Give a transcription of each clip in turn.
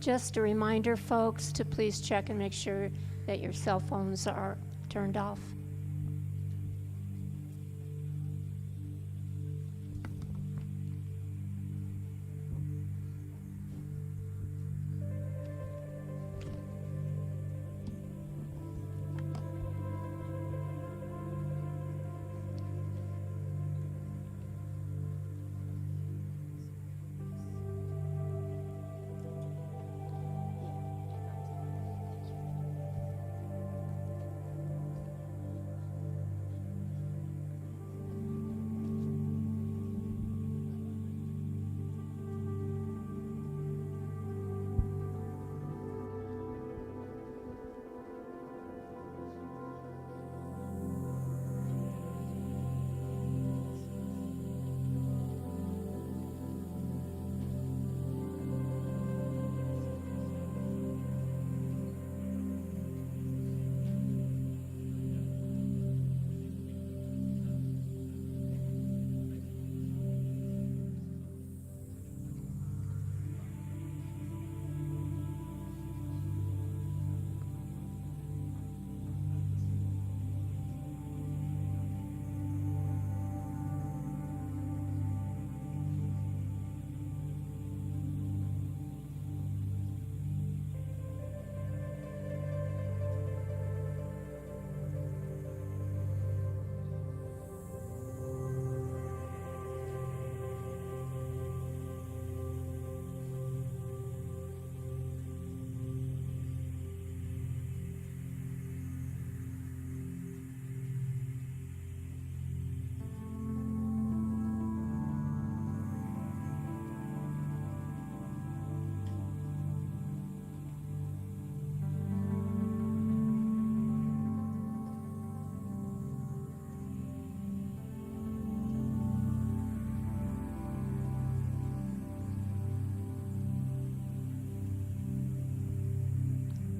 Just a reminder, folks, to please check and make sure that your cell phones are turned off.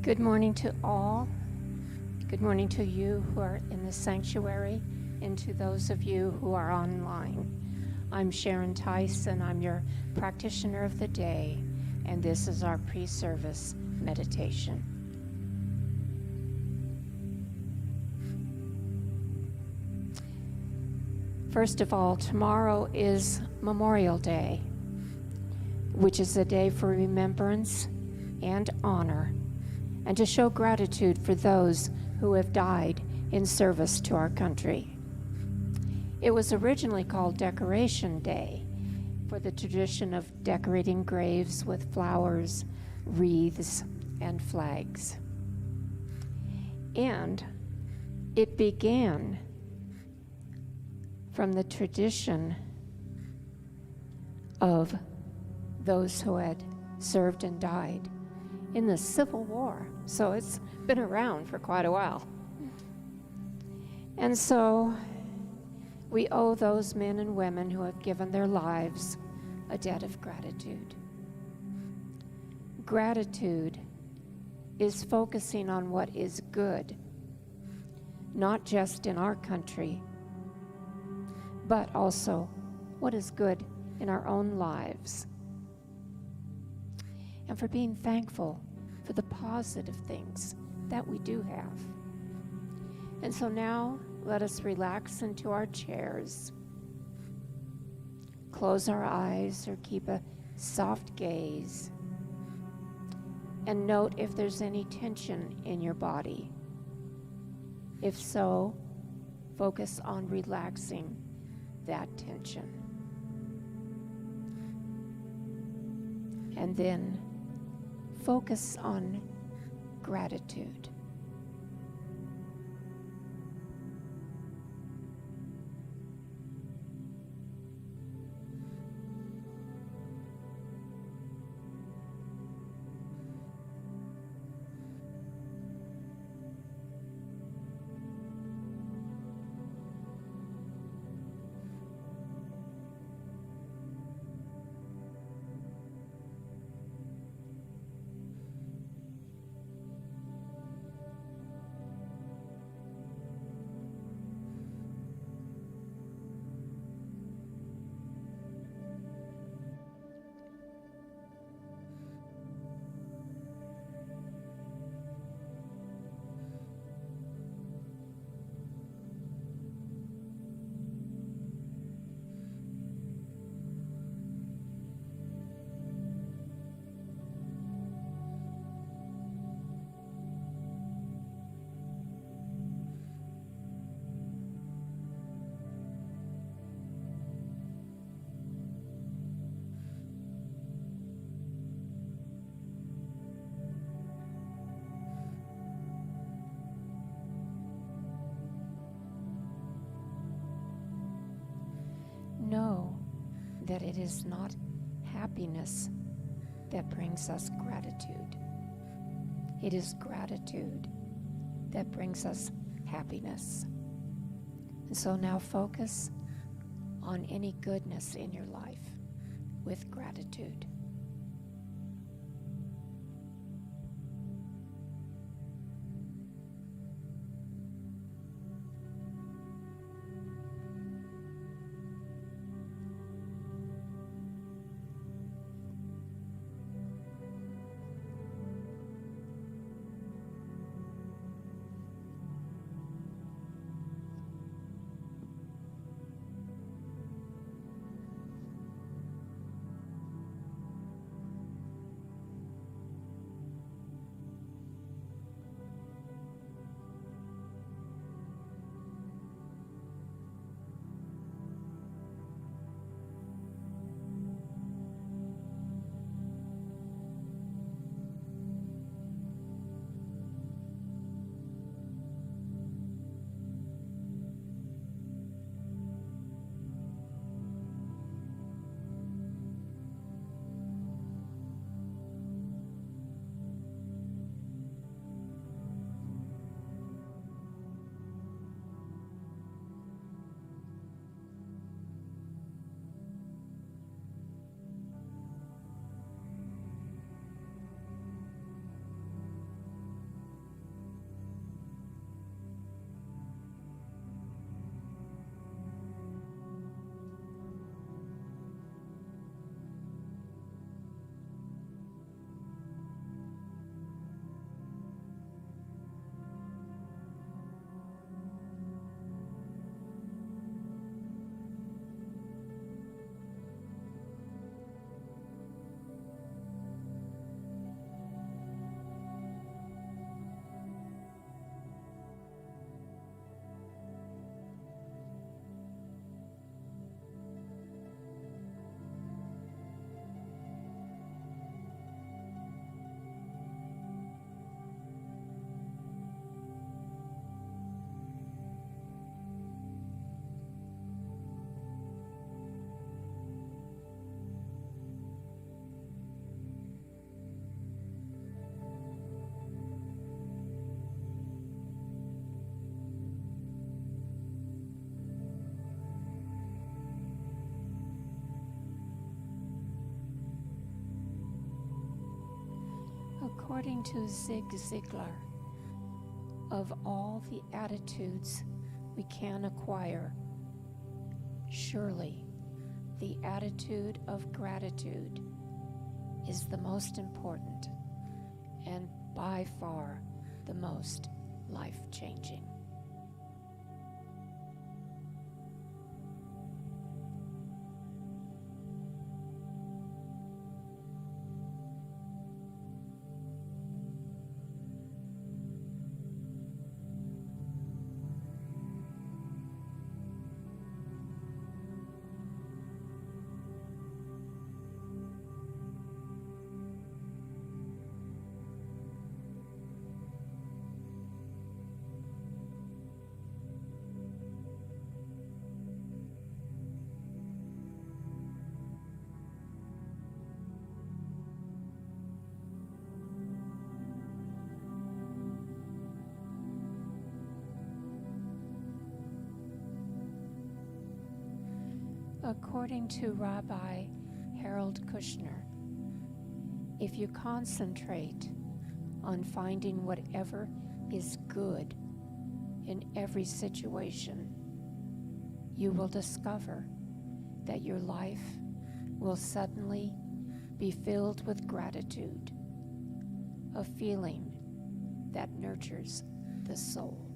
Good morning to all. Good morning to you who are in the sanctuary and to those of you who are online. I'm Sharon Tice and I'm your practitioner of the day, and this is our pre-service meditation. First of all, tomorrow is Memorial Day, which is a day for remembrance and honor, and to show gratitude for those who have died in service to our country. It was originally called Decoration Day for the tradition of decorating graves with flowers, wreaths, and flags. And it began from the tradition of those who had served and died in the Civil War. So it's been around for quite a while. And so we owe those men and women who have given their lives a debt of gratitude. Gratitude is focusing on what is good, not just in our country, but also what is good in our own lives. And for being thankful for the positive things that we do have. And so now, let us relax into our chairs. Close our eyes or keep a soft gaze. And note if there's any tension in your body. If so, focus on relaxing that tension. And then focus on gratitude. that it is not happiness that brings us gratitude. It is gratitude that brings us happiness. And so now focus on any goodness in your life with gratitude. According to Zig Ziglar, of all the attitudes we can acquire, surely the attitude of gratitude is the most important and by far the most life-changing. According to Rabbi Harold Kushner, if you concentrate on finding whatever is good in every situation, you will discover that your life will suddenly be filled with gratitude, a feeling that nurtures the soul.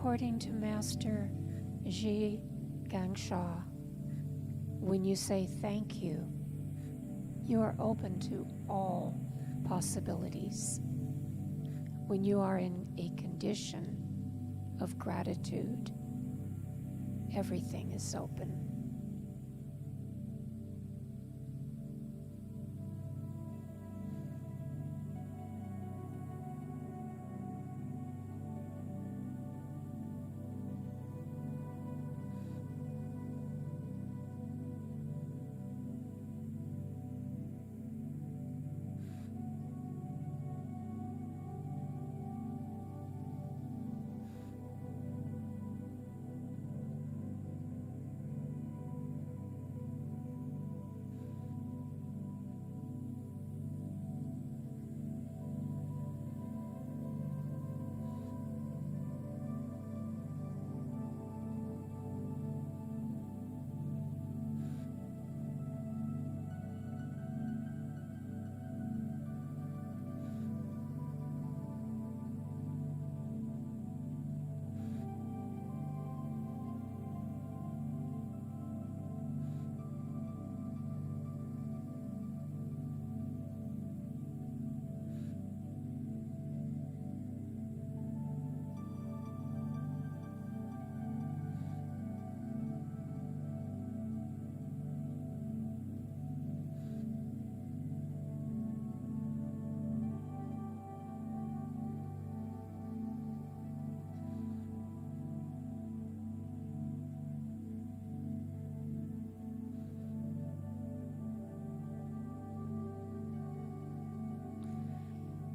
according to Master Ji Gangsha, when you say thank you, you are open to all possibilities. When you are in a condition of gratitude, everything is open.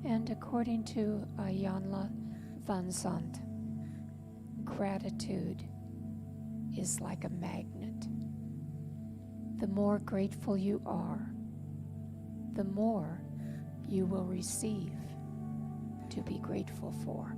And according to Ayanla van Zandt, gratitude is like a magnet. The more grateful you are, the more you will receive to be grateful for.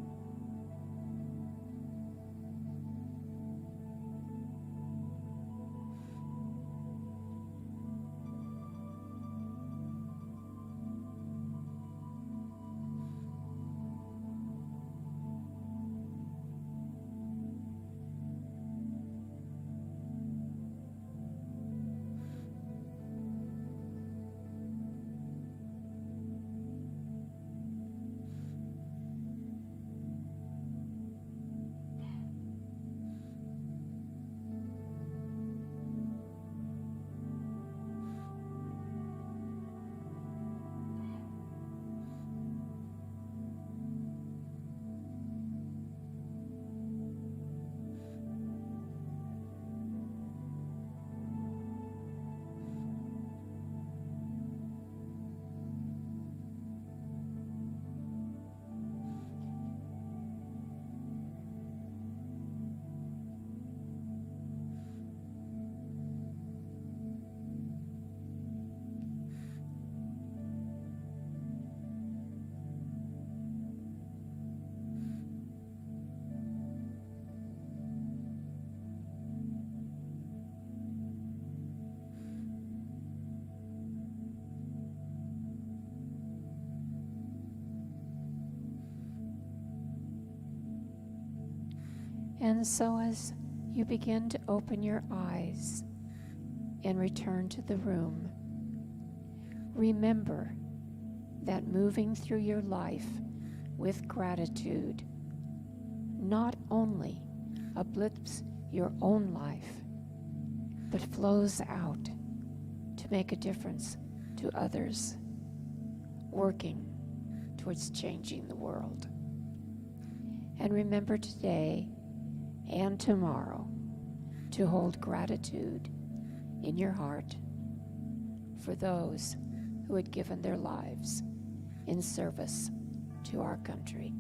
And so as you begin to open your eyes and return to the room, remember that moving through your life with gratitude not only uplifts your own life, but flows out to make a difference to others, working towards changing the world. And remember today and tomorrow to hold gratitude in your heart for those who had given their lives in service to our country.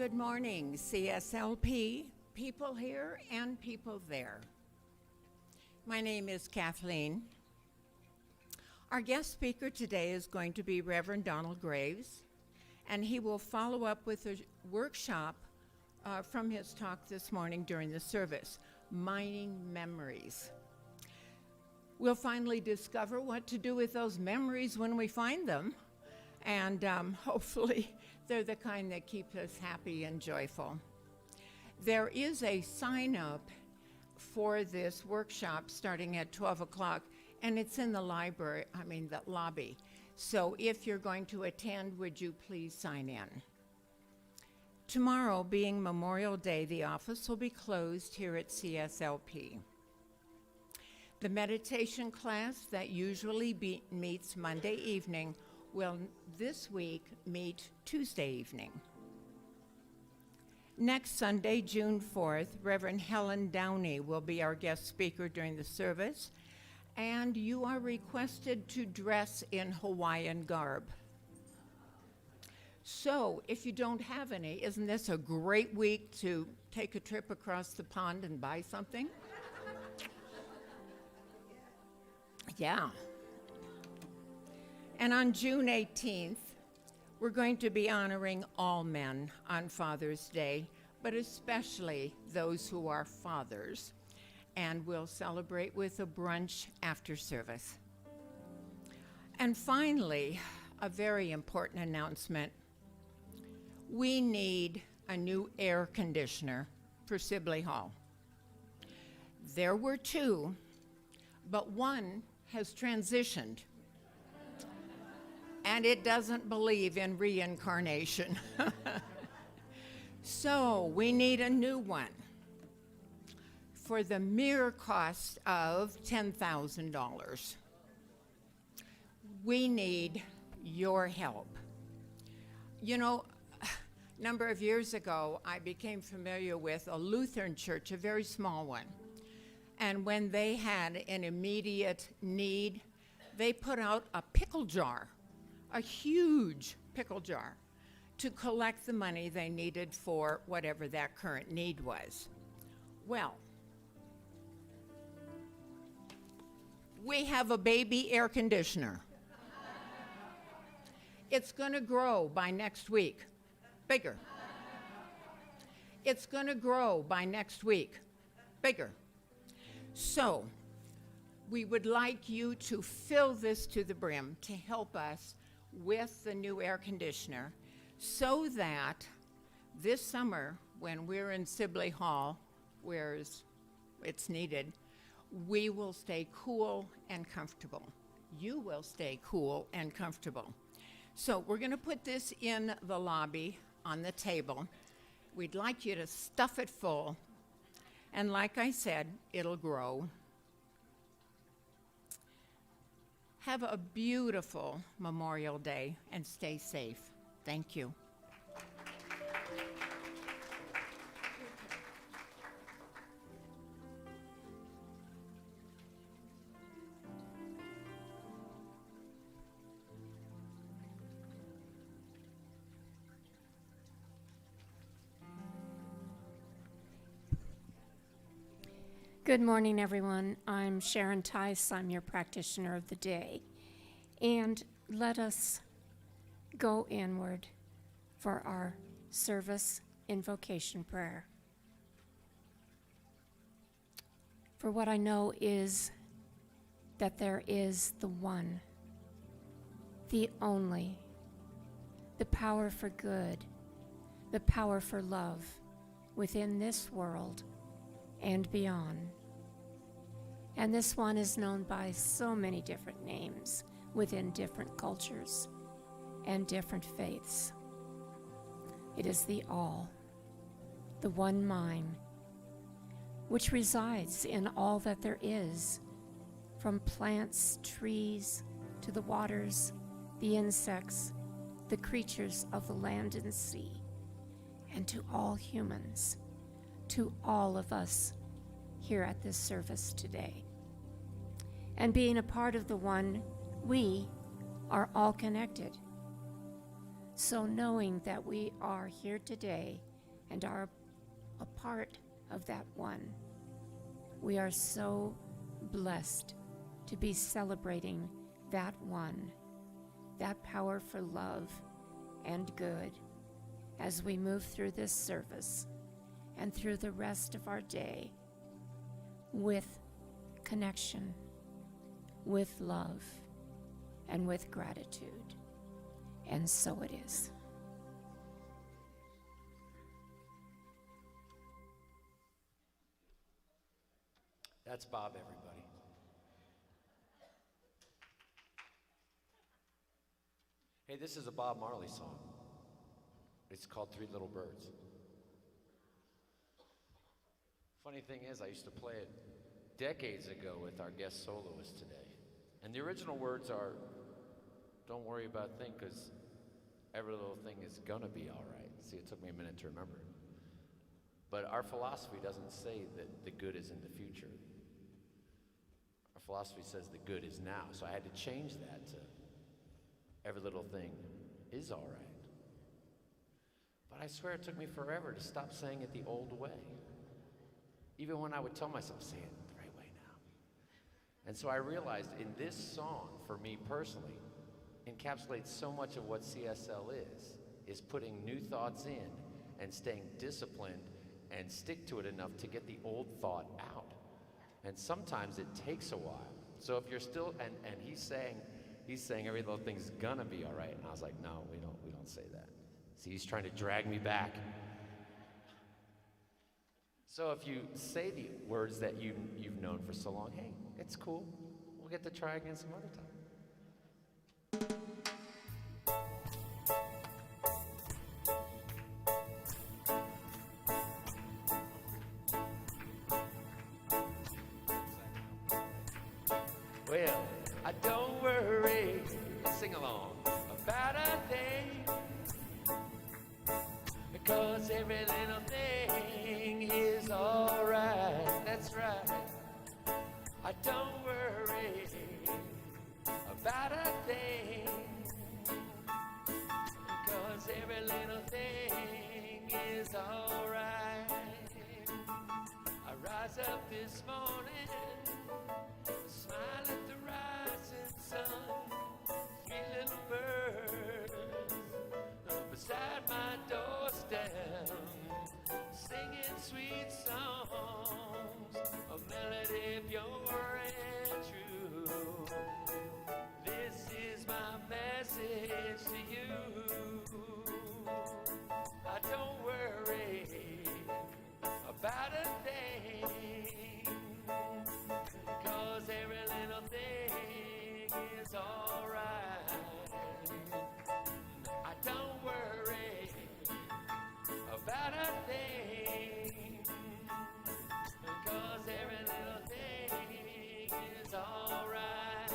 Good morning, CSLP, people here and people there. My name is Kathleen. Our guest speaker today is going to be Reverend Donald Graves, and he will follow up with a workshop from his talk this morning during the service, Mining Memories. We'll finally discover what to do with those memories when we find them, and hopefully they're the kind that keep us happy and joyful. There is a sign-up for this workshop starting at 12 o'clock, and it's in the the lobby. So if you're going to attend, would you please sign in? Tomorrow, being Memorial Day, the office will be closed here at CSLP. The meditation class that usually meets Monday evening will this week meet Tuesday evening. Next Sunday, June 4th, Reverend Helen Downey will be our guest speaker during the service, and you are requested to dress in Hawaiian garb. So if you don't have any, isn't this a great week to take a trip across the pond and buy something? Yeah. And on June 18th, we're going to be honoring all men on Father's Day, but especially those who are fathers. And we'll celebrate with a brunch after service. And finally, a very important announcement. We need a new air conditioner for Sibley Hall. There were two, but one has transitioned. And it doesn't believe in reincarnation. So we need a new one for the mere cost of $10,000. We need your help. You know, a number of years ago, I became familiar with a Lutheran church, a very small one. And when they had an immediate need, they put out a pickle jar, a huge pickle jar, to collect the money they needed for whatever that current need was. Well, we have a baby air conditioner. It's going to grow by next week, bigger. It's going to grow by next week, bigger. So, we would like you to fill this to the brim to help us with the new air conditioner so that this summer, when we're in Sibley Hall, where it's needed, we will stay cool and comfortable. You will stay cool and comfortable. So we're going to put this in the lobby on the table. We'd like you to stuff it full. And like I said, it'll grow. Have a beautiful Memorial Day and stay safe. Thank you. Good morning, everyone. I'm Sharon Tice. I'm your practitioner of the day. And let us go inward for our service invocation prayer. For what I know is that there is the one, the only, the power for good, the power for love within this world and beyond. And this one is known by so many different names within different cultures and different faiths. It is the all, the one mind, which resides in all that there is, from plants, trees, to the waters, the insects, the creatures of the land and sea, and to all humans, to all of us here at this service today. And being a part of the one, we are all connected. So knowing that we are here today and are a part of that one. We are so blessed to be celebrating that one, that power for love and good as we move through this service and through the rest of our day with connection, with love, and with gratitude. And so it is. That's Bob, everybody. Hey, this is a Bob Marley song. It's called Three Little Birds. Funny thing is, I used to play it decades ago with our guest soloist today. And the original words are, don't worry about a thing, because every little thing is gonna be all right. See, it took me a minute to remember it. But our philosophy doesn't say that the good is in the future. Our philosophy says the good is now. So I had to change that to every little thing is all right. But I swear it took me forever to stop saying it the old way. Even when I would tell myself, say it the right way now. And so I realized in this song, for me personally, encapsulates so much of what CSL is putting new thoughts in and staying disciplined and stick to it enough to get the old thought out. And sometimes it takes a while. So if you're still, and he's saying every little thing's gonna be all right. And I was like, no, we don't say that. See, he's trying to drag me back. So if you say the words that you've known for so long, hey, it's cool. We'll get to try again some other time. Well, I don't worry, sing along, about a thing, because every little thing is alright, that's right. I don't worry about a thing, because every little thing is alright. I rise up this morning, smile at the rising sun, three little birds beside my doorstep, singing sweet songs, a melody pure and true. This is my message to you. I don't worry about a thing, 'cause every little thing is alright. I don't worry about a thing, 'cause every little thing is alright.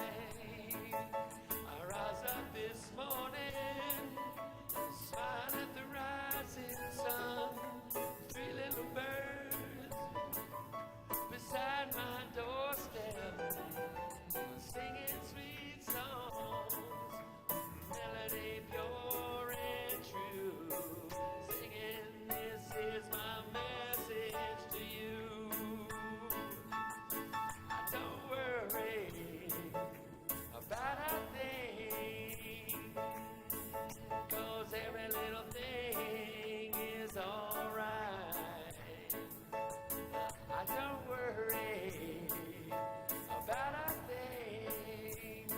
I rise up this morning, smile at the rising sun, three little birds beside my doorstep, singing sweet songs, melody pure and true, singing this is my message to you. I don't worry about a thing, 'cause every little thing is alright. I don't worry about a thing,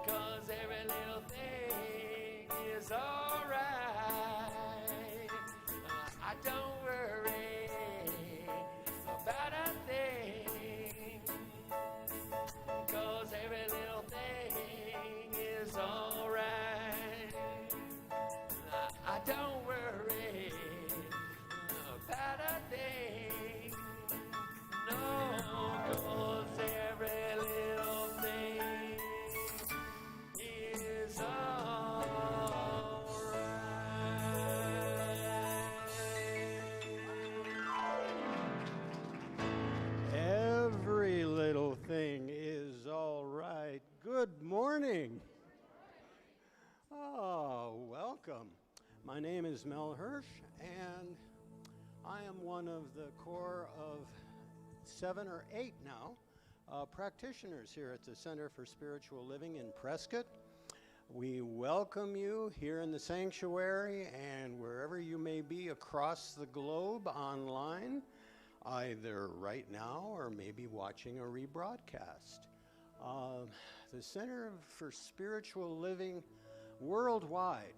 'cause every little thing is alright. I don't worry about a thing, 'cause every little thing is alright. I don't worry about a thing, no, 'cause every little thing is alright. Every little thing is all right. Good morning. Oh, welcome. My name is Mel Hirsch, and I am one of the core of 7 or 8 now practitioners here at the Center for Spiritual Living in Prescott. We welcome you here in the sanctuary and wherever you may be across the globe online, either right now or maybe watching a rebroadcast. The Center for Spiritual Living worldwide,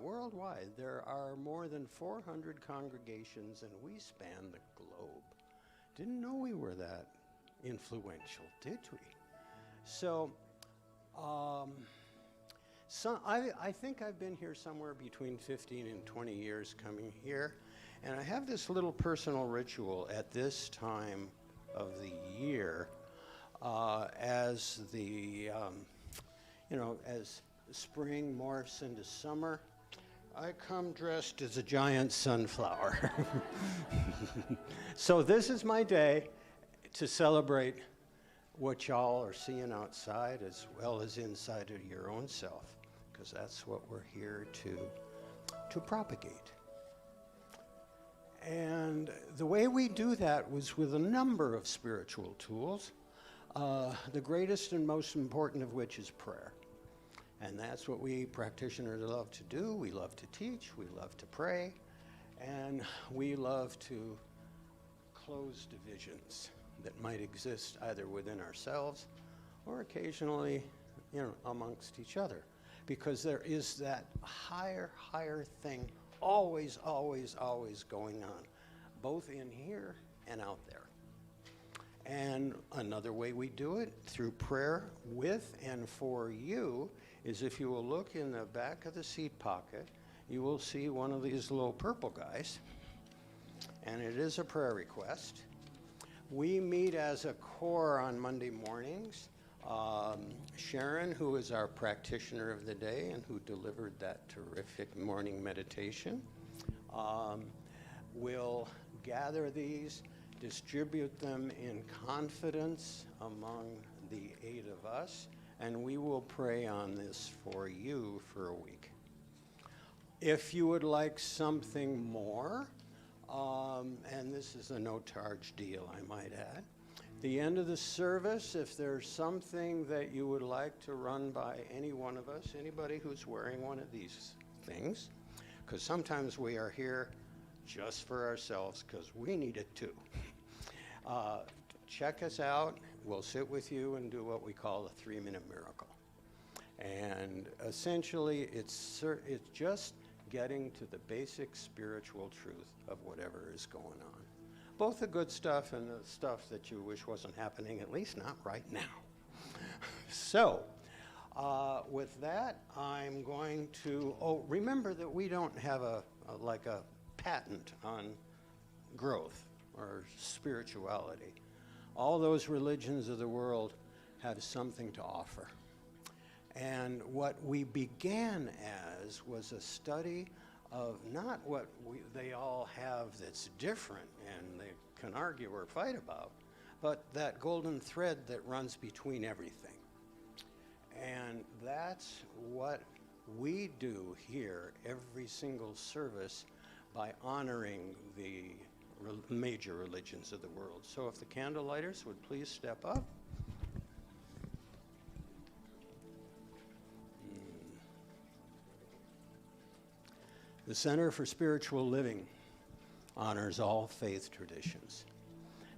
worldwide, there are more than 400 congregations and we span the globe. Didn't know we were that influential, did we? So, I think I've been here somewhere between 15 and 20 years coming here, and I have this little personal ritual at this time of the year as the, as spring morphs into summer. I come dressed as a giant sunflower. So this is my day to celebrate what y'all are seeing outside as well as inside of your own self, because that's what we're here to propagate. And the way we do that was with a number of spiritual tools, the greatest and most important of which is prayer. And that's what we practitioners love to do. We love to teach, we love to pray, and we love to close divisions that might exist either within ourselves or occasionally, amongst each other. Because there is that higher thing always going on, both in here and out there. And another way we do it, through prayer with and for you, is if you will look in the back of the seat pocket, you will see one of these little purple guys, and it is a prayer request. We meet as a core on Monday mornings. Sharon, who is our practitioner of the day and who delivered that terrific morning meditation, will gather these, distribute them in confidence among the 8 of us, and we will pray on this for you for a week. If you would like something more, and this is a no-charge deal, I might add, the end of the service, if there's something that you would like to run by any one of us, anybody who's wearing one of these things, because sometimes we are here just for ourselves because we need it too. Check us out. We'll sit with you and do what we call a 3-minute miracle. And essentially, it's just getting to the basic spiritual truth of whatever is going on. Both the good stuff and the stuff that you wish wasn't happening, at least not right now. So, with that, I'm going to, remember that we don't have a patent on growth or spirituality. All those religions of the world have something to offer. And what we began as was a study of not what they all have that's different and they can argue or fight about, but that golden thread that runs between everything. And that's what we do here every single service by honoring the major religions of the world. So if the candle lighters would please step up. The Center for Spiritual Living honors all faith traditions.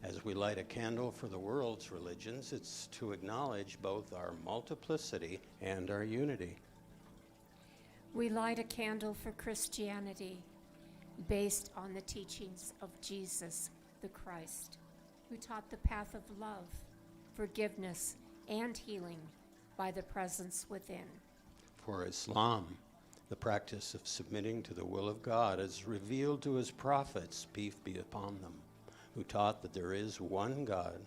As we light a candle for the world's religions, it's to acknowledge both our multiplicity and our unity. We light a candle for Christianity based on the teachings of Jesus the Christ, who taught the path of love, forgiveness, and healing by the presence within. For Islam, the practice of submitting to the will of God as revealed to his prophets, peace be upon them, who taught that there is one God,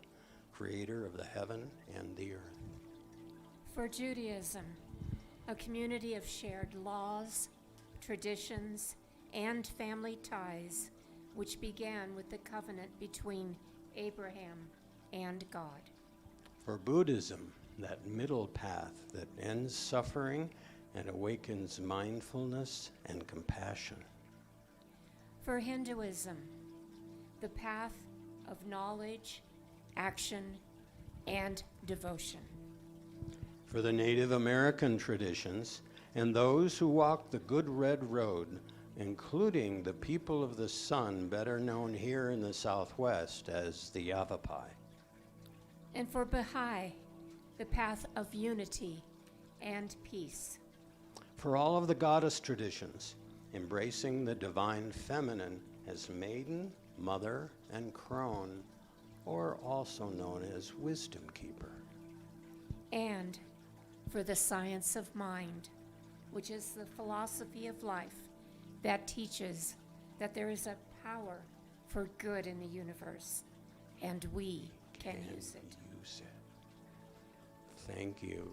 creator of the heaven and the earth. For Judaism, a community of shared laws, traditions, and family ties, which began with the covenant between Abraham and God. For Buddhism, that middle path that ends suffering and awakens mindfulness and compassion. For Hinduism, the path of knowledge, action, and devotion. For the Native American traditions and those who walk the Good Red Road, including the people of the sun, better known here in the Southwest as the Yavapai. And for Baha'i, the path of unity and peace. For all of the goddess traditions, embracing the divine feminine as maiden, mother, and crone, or also known as wisdom keeper. And for the science of mind, which is the philosophy of life that teaches that there is a power for good in the universe, and we can use it. Thank you.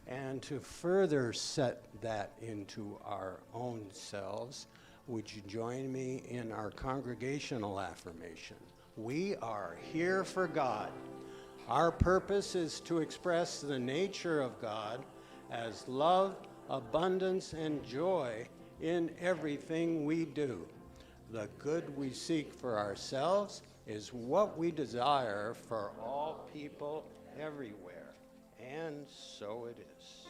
And to further set that into our own selves, would you join me in our congregational affirmation? We are here for God. Our purpose is to express the nature of God as love, abundance, and joy in everything we do. The good we seek for ourselves is what we desire for all people everywhere. And so it is.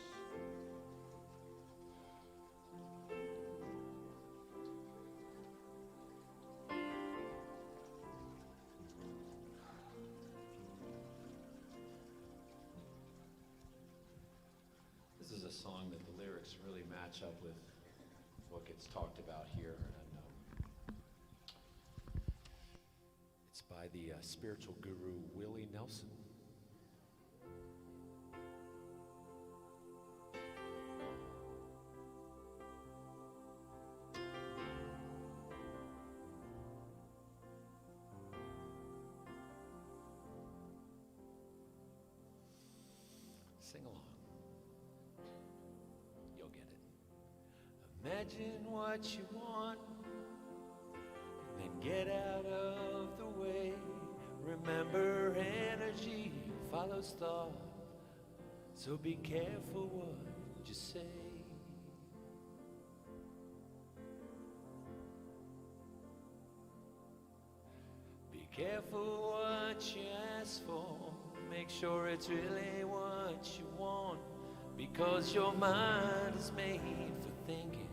This is a song that the lyrics really match up with what gets talked about here. And it's by the spiritual guru Willie Nelson. Sing along. You'll get it. Imagine what you want, and then get out of the way. Remember, energy follows thought, so be careful what you say. Be careful what you ask for. Make sure it's really what you want, because your mind is made for thinking,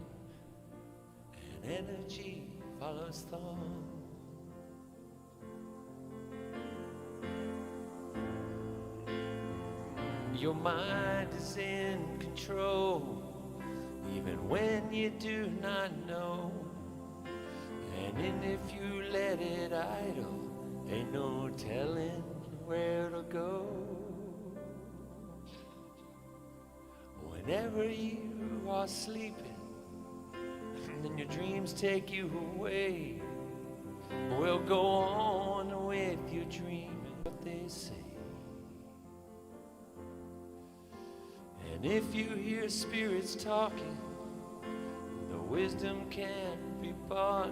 and energy follows thought. Your mind is in control, even when you do not know. And if you let it idle, ain't no telling where to go. Whenever you are sleeping and your dreams take you away, well, go on with your dreaming, what they say. And if you hear spirits talking, the wisdom can't be bought.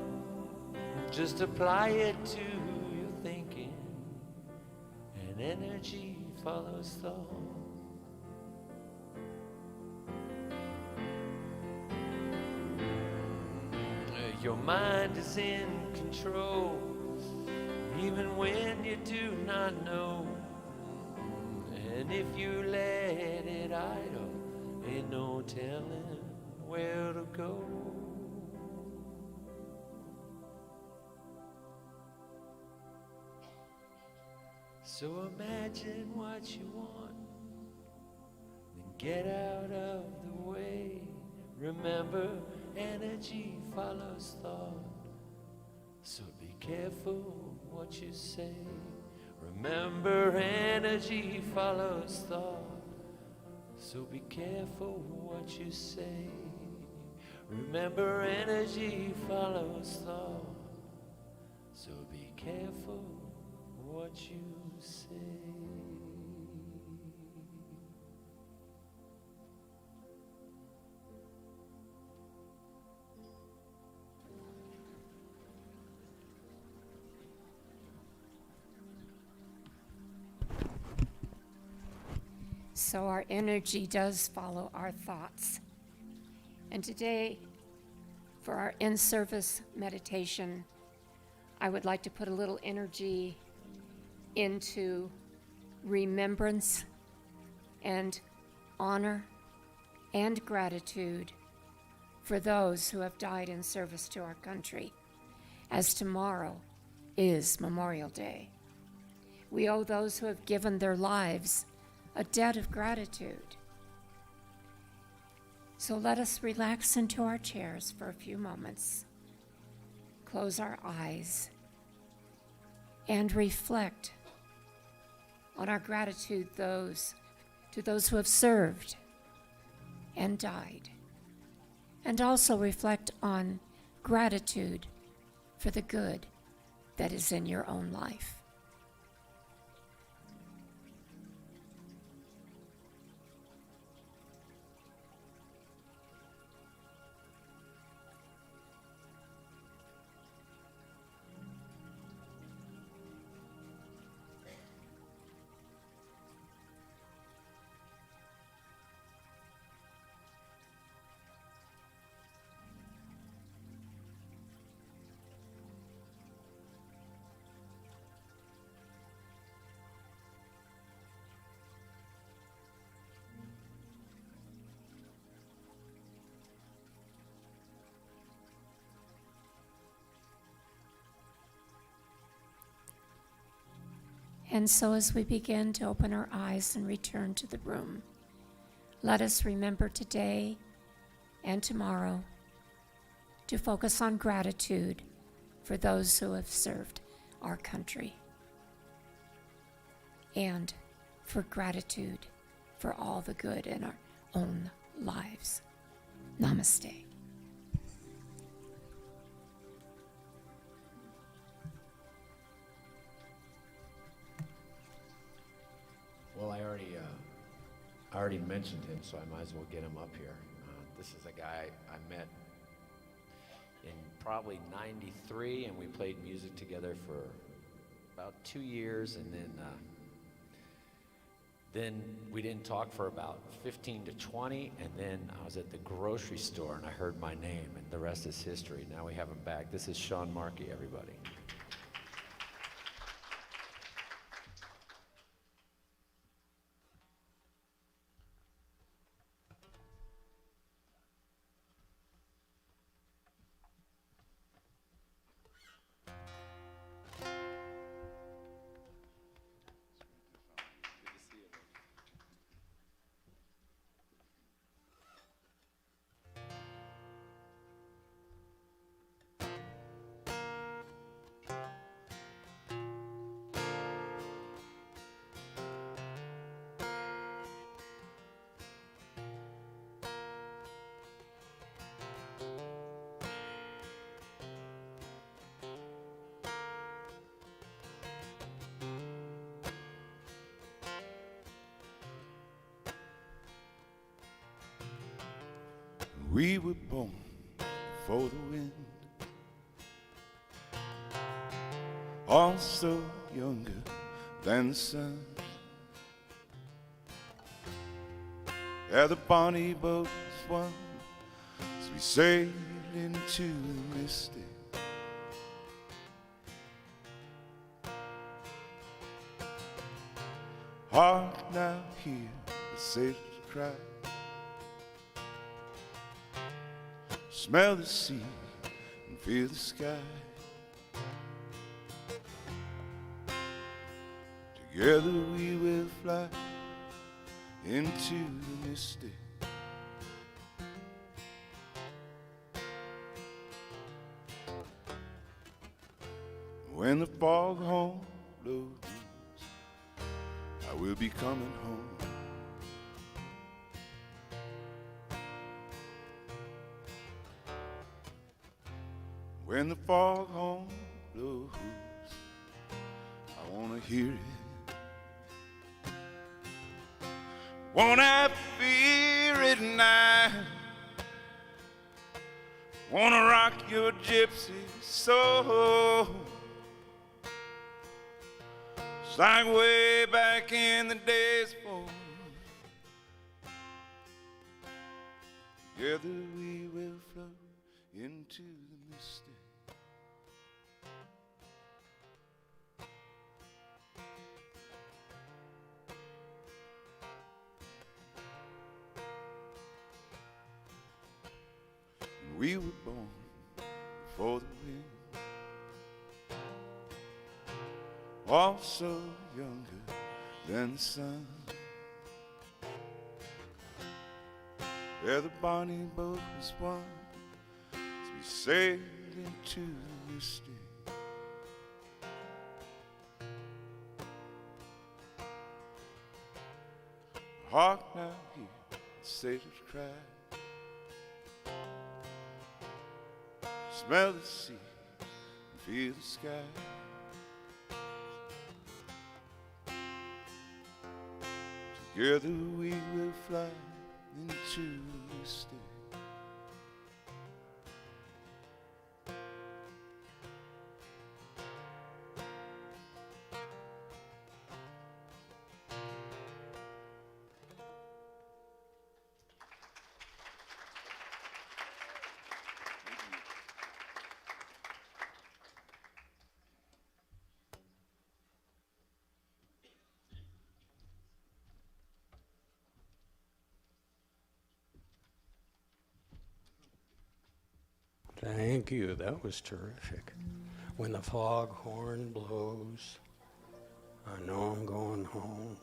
Just apply it to your thinking, and energy follows thought. Your mind is in control, even when you do not know. And if you let it idle, ain't no telling where to go. So imagine what you want, then get out of the way. Remember, energy follows thought, so be careful what you say. Remember, energy follows thought, so be careful what you say. Remember, energy follows thought, so be careful what you say. So our energy does follow our thoughts. And today, for our in-service meditation, I would like to put a little energy into remembrance and honor and gratitude for those who have died in service to our country, as tomorrow is Memorial Day. We owe those who have given their lives a debt of gratitude. So let us relax into our chairs for a few moments, close our eyes, and reflect on our gratitude to those who have served and died, and also reflect on gratitude for the good that is in your own life. And so as we begin to open our eyes and return to the room, let us remember today and tomorrow to focus on gratitude for those who have served our country, and for gratitude for all the good in our own lives. Namaste. Well, I already mentioned him, so I might as well get him up here. This is a guy I met in probably '93, and we played music together for about 2 years, and then we didn't talk for about 15 to 20, and then I was at the grocery store and I heard my name, and the rest is history. Now we have him back. This is Sean Markey, everybody. We were born for the wind, also younger than the sun. Yeah, the bonnie boat was one as we sailed into the misty. Hark now, hear the sailors cry. Smell the sea and feel the sky. Together we will fly into the misty. When the foghorn blows, I will be coming home. When the foghorn blows, I wanna hear it. Wanna fear it now. Wanna rock your gypsy soul. It's like way back in the days before. Together we will float into the mystic. We were born before the wind, also younger than the sun. There the bonnie boat was won as we sailed into the mystic. Hark now, hear the sailors cry. Smell the sea and feel the sky. Together we will fly into the mystic. Thank you. That was terrific. When the foghorn blows, I know I'm going home.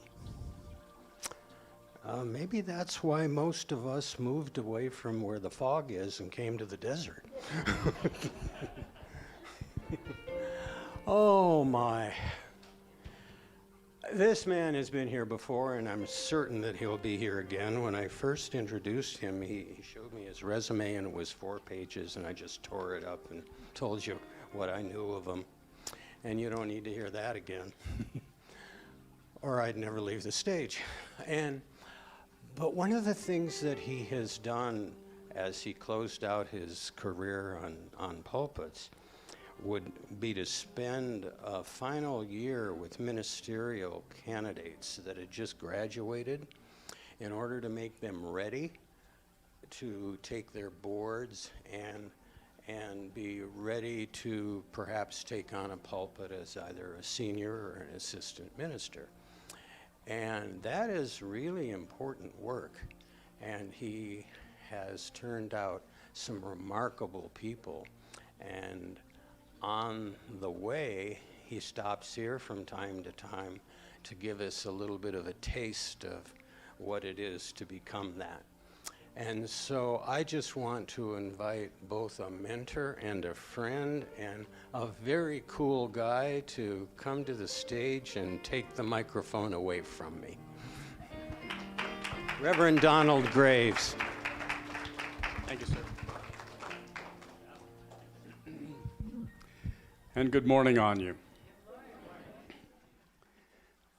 Maybe that's why most of us moved away from where the fog is and came to the desert. Oh my. This man has been here before, and I'm certain that he'll be here again. When I first introduced him, he showed me his resume, and it was 4 pages, and I just tore it up and told you what I knew of him. And you don't need to hear that again, or I'd never leave the stage. But one of the things that he has done as he closed out his career on pulpits would be to spend a final year with ministerial candidates that had just graduated in order to make them ready to take their boards and be ready to perhaps take on a pulpit as either a senior or an assistant minister. And that is really important work. And he has turned out some remarkable people. And on the way, he stops here from time to time to give us a little bit of a taste of what it is to become that. And so I just want to invite both a mentor and a friend and a very cool guy to come to the stage and take the microphone away from me. Reverend Donald Graves. Thank you, sir. And good morning on you.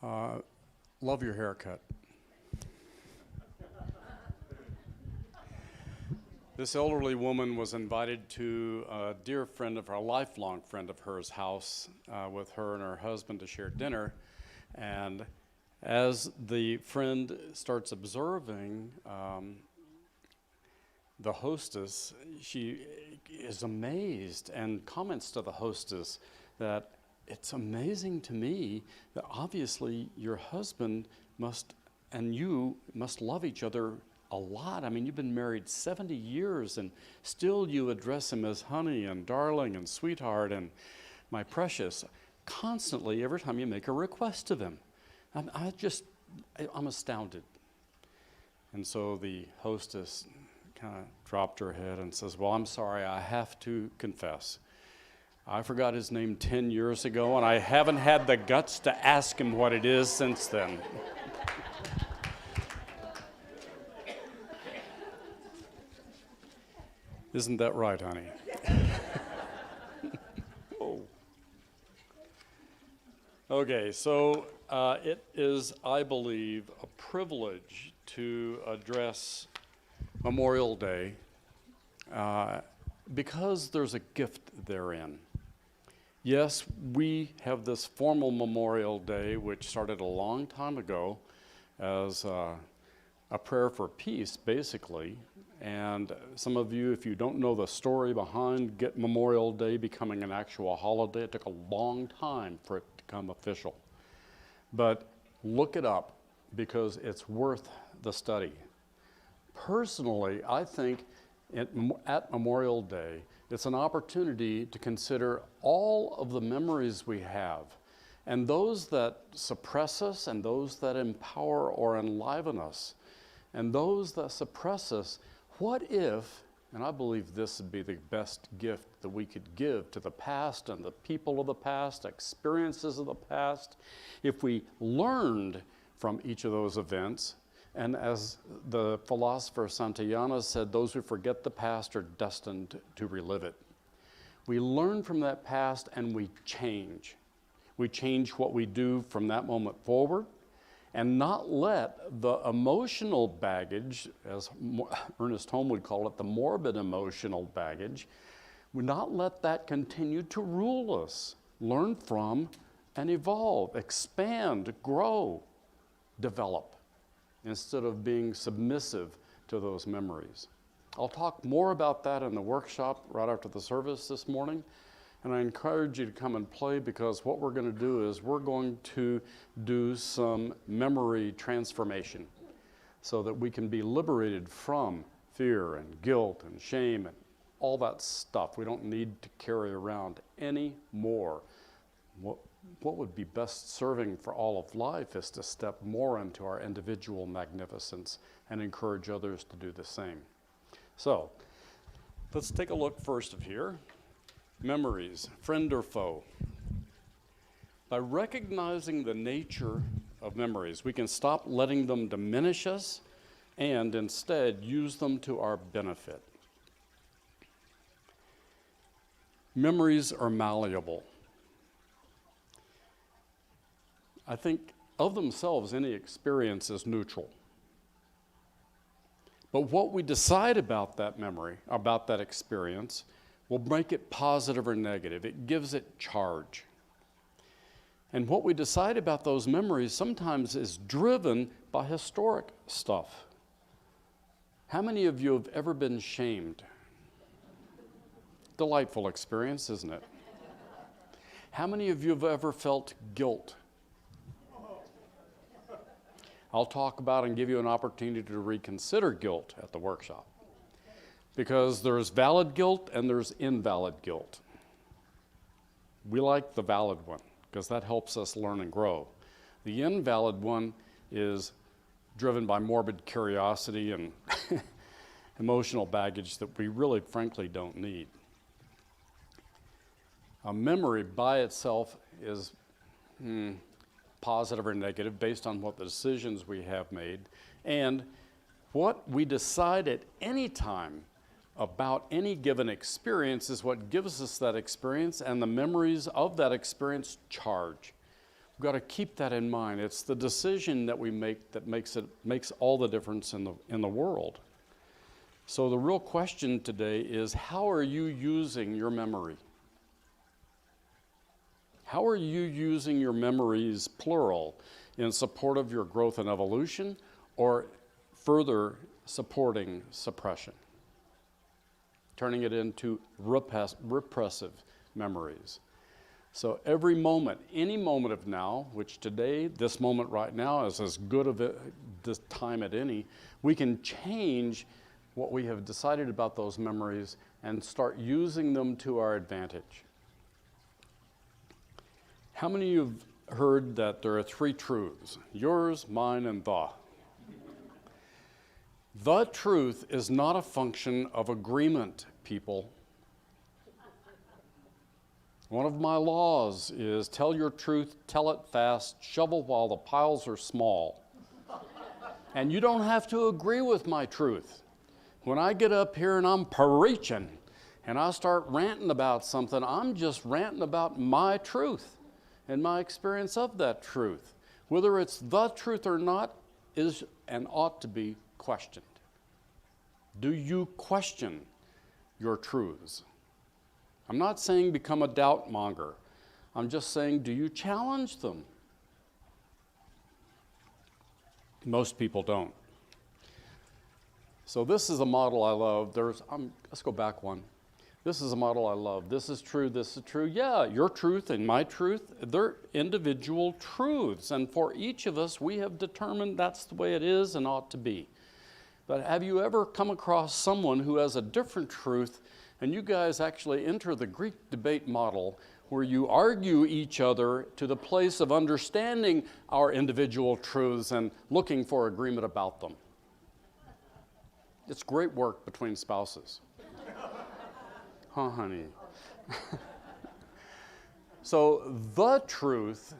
Love your haircut. This elderly woman was invited to a dear friend of her, a lifelong friend of hers' house with her and her husband to share dinner. And as the friend starts observing the hostess, she is amazed and comments to the hostess that it's amazing to me that obviously your husband must and you must love each other a lot. I mean, you've been married 70 years and still you address him as honey and darling and sweetheart and my precious constantly every time you make a request of him. I'm astounded. And so the hostess kind of dropped her head and says, well, I'm sorry, I have to confess. I forgot his name 10 years ago, and I haven't had the guts to ask him what it is since then. Isn't that right, honey? Oh. Okay, so it is, I believe, a privilege to address Memorial Day because there's a gift therein. Yes, we have this formal Memorial Day, which started a long time ago as a prayer for peace, basically, And some of you, if you don't know the story behind Memorial Day becoming an actual holiday, it took a long time for it to become official. But look it up because it's worth the study. Personally, I think at Memorial Day, it's an opportunity to consider all of the memories we have, and those that suppress us, and those that empower or enliven us, and those that suppress us. What if, and I believe this would be the best gift that we could give to the past and the people of the past, experiences of the past, if we learned from each of those events. And as the philosopher Santayana said, those who forget the past are destined to relive it. We learn from that past and we change. We change what we do from that moment forward, and not let the emotional baggage, as Ernest Holmes would call it, the morbid emotional baggage, we not let that continue to rule us. Learn from and evolve, expand, grow, develop, instead of being submissive to those memories. I'll talk more about that in the workshop right after the service this morning. And I encourage you to come and play, because what we're going to do is we're going to do some memory transformation so that we can be liberated from fear and guilt and shame and all that stuff. We don't need to carry around any more. What would be best serving for all of life is to step more into our individual magnificence and encourage others to do the same. So let's take a look first of here. Memories, friend or foe. By recognizing the nature of memories, we can stop letting them diminish us and instead use them to our benefit. Memories are malleable. I think of themselves, any experience is neutral. But what we decide about that memory, about that experience, will make it positive or negative. It gives it charge. And what we decide about those memories sometimes is driven by historic stuff. How many of you have ever been shamed? Delightful experience, isn't it? How many of you have ever felt guilt? I'll talk about and give you an opportunity to reconsider guilt at the workshop. Because there's valid guilt and there's invalid guilt. We like the valid one because that helps us learn and grow. The invalid one is driven by morbid curiosity and emotional baggage that we really, frankly, don't need. A memory by itself is positive or negative based on what the decisions we have made, and what we decide at any time about any given experience is what gives us that experience, and the memories of that experience charge. We've got to keep that in mind. It's the decision that we make that makes all the difference in the world. So the real question today is, how are you using your memory? How are you using your memories, plural, in support of your growth and evolution, or further supporting suppression? Turning it into repressive memories. So every moment, any moment of now, which today, this moment right now is as good of this time at any, we can change what we have decided about those memories and start using them to our advantage. How many of you have heard that there are three truths? Yours, mine, and the. The truth is not a function of agreement, people. One of my laws is tell your truth, tell it fast, shovel while the piles are small. And you don't have to agree with my truth. When I get up here and I'm preaching and I start ranting about something, I'm just ranting about my truth and my experience of that truth. Whether it's the truth or not is and ought to be questioned. Do you question your truths? I'm not saying become a doubt monger. I'm just saying, do you challenge them? Most people don't. So this is a model I love. Let's go back one. This is a model I love. This is true, this is true. Yeah, your truth and my truth, they're individual truths. And for each of us, we have determined that's the way it is and ought to be. But have you ever come across someone who has a different truth, and you guys actually enter the Greek debate model where you argue each other to the place of understanding our individual truths and looking for agreement about them? It's great work between spouses. Huh, honey? So the truth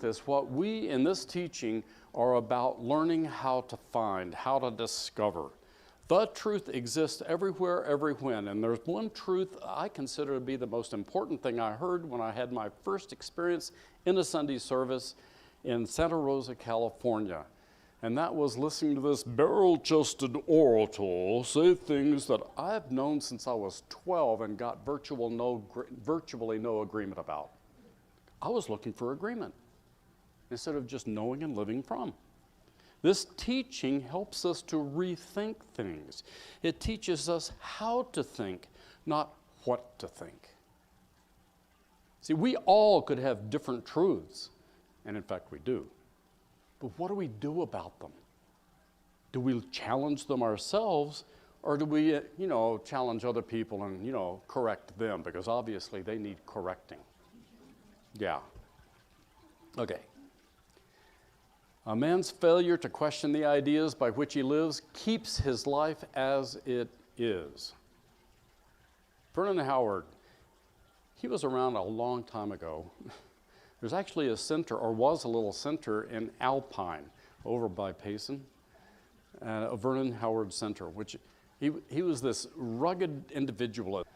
is what we in this teaching are about learning how to find, how to discover. The truth exists everywhere, every when, and there's one truth I consider to be the most important thing I heard when I had my first experience in a Sunday service in Santa Rosa, California. And that was listening to this barrel-chested orator say things that I've known since I was 12 and got virtually no agreement about. I was looking for agreement instead of just knowing and living from. This teaching helps us to rethink things. It teaches us how to think, not what to think. See, we all could have different truths, and in fact we do. But what do we do about them? Do we challenge them ourselves, or do we, challenge other people and, correct them? Because obviously they need correcting. Yeah. Okay. A man's failure to question the ideas by which he lives keeps his life as it is. Vernon Howard, he was around a long time ago. There's actually a center, or was a little center in Alpine, over by Payson, a Vernon Howard Center, which he was this rugged individualist.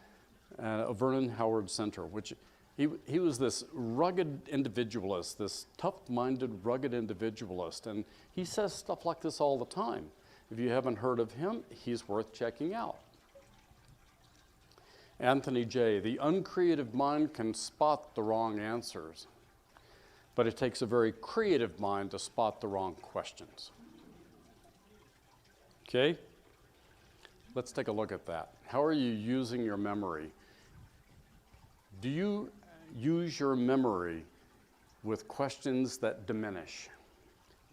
A Vernon Howard Center, which he was this rugged individualist, this tough-minded, rugged individualist, and he says stuff like this all the time. If you haven't heard of him, he's worth checking out. Anthony J., the uncreative mind can spot the wrong answers, but it takes a very creative mind to spot the wrong questions. Okay? Let's take a look at that. How are you using your memory? Do you use your memory with questions that diminish?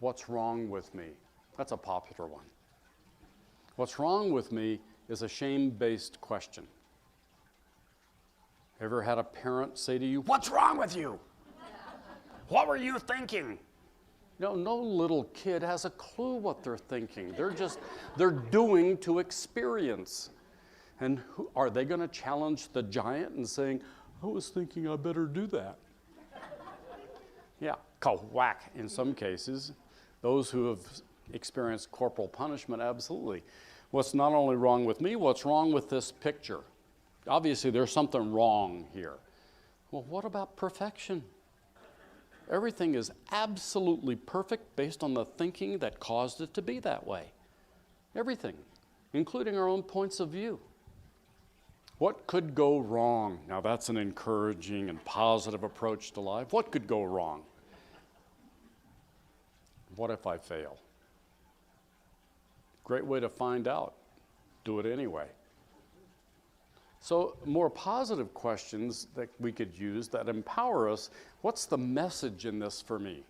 What's wrong with me? That's a popular one. What's wrong with me is a shame-based question. Ever had a parent say to you, "What's wrong with you? What were you thinking?" No little kid has a clue what they're thinking. They're doing to experience. And are they going to challenge the giant and saying, "I was thinking I better do that"? Yeah, whack in some cases. Those who have experienced corporal punishment, absolutely. What's not only wrong with me, what's wrong with this picture? Obviously, there's something wrong here. Well, what about perfection? Everything is absolutely perfect based on the thinking that caused it to be that way. Everything, including our own points of view. What could go wrong? Now, that's an encouraging and positive approach to life. What could go wrong? What if I fail? Great way to find out. Do it anyway. So more positive questions that we could use that empower us. What's the message in this for me?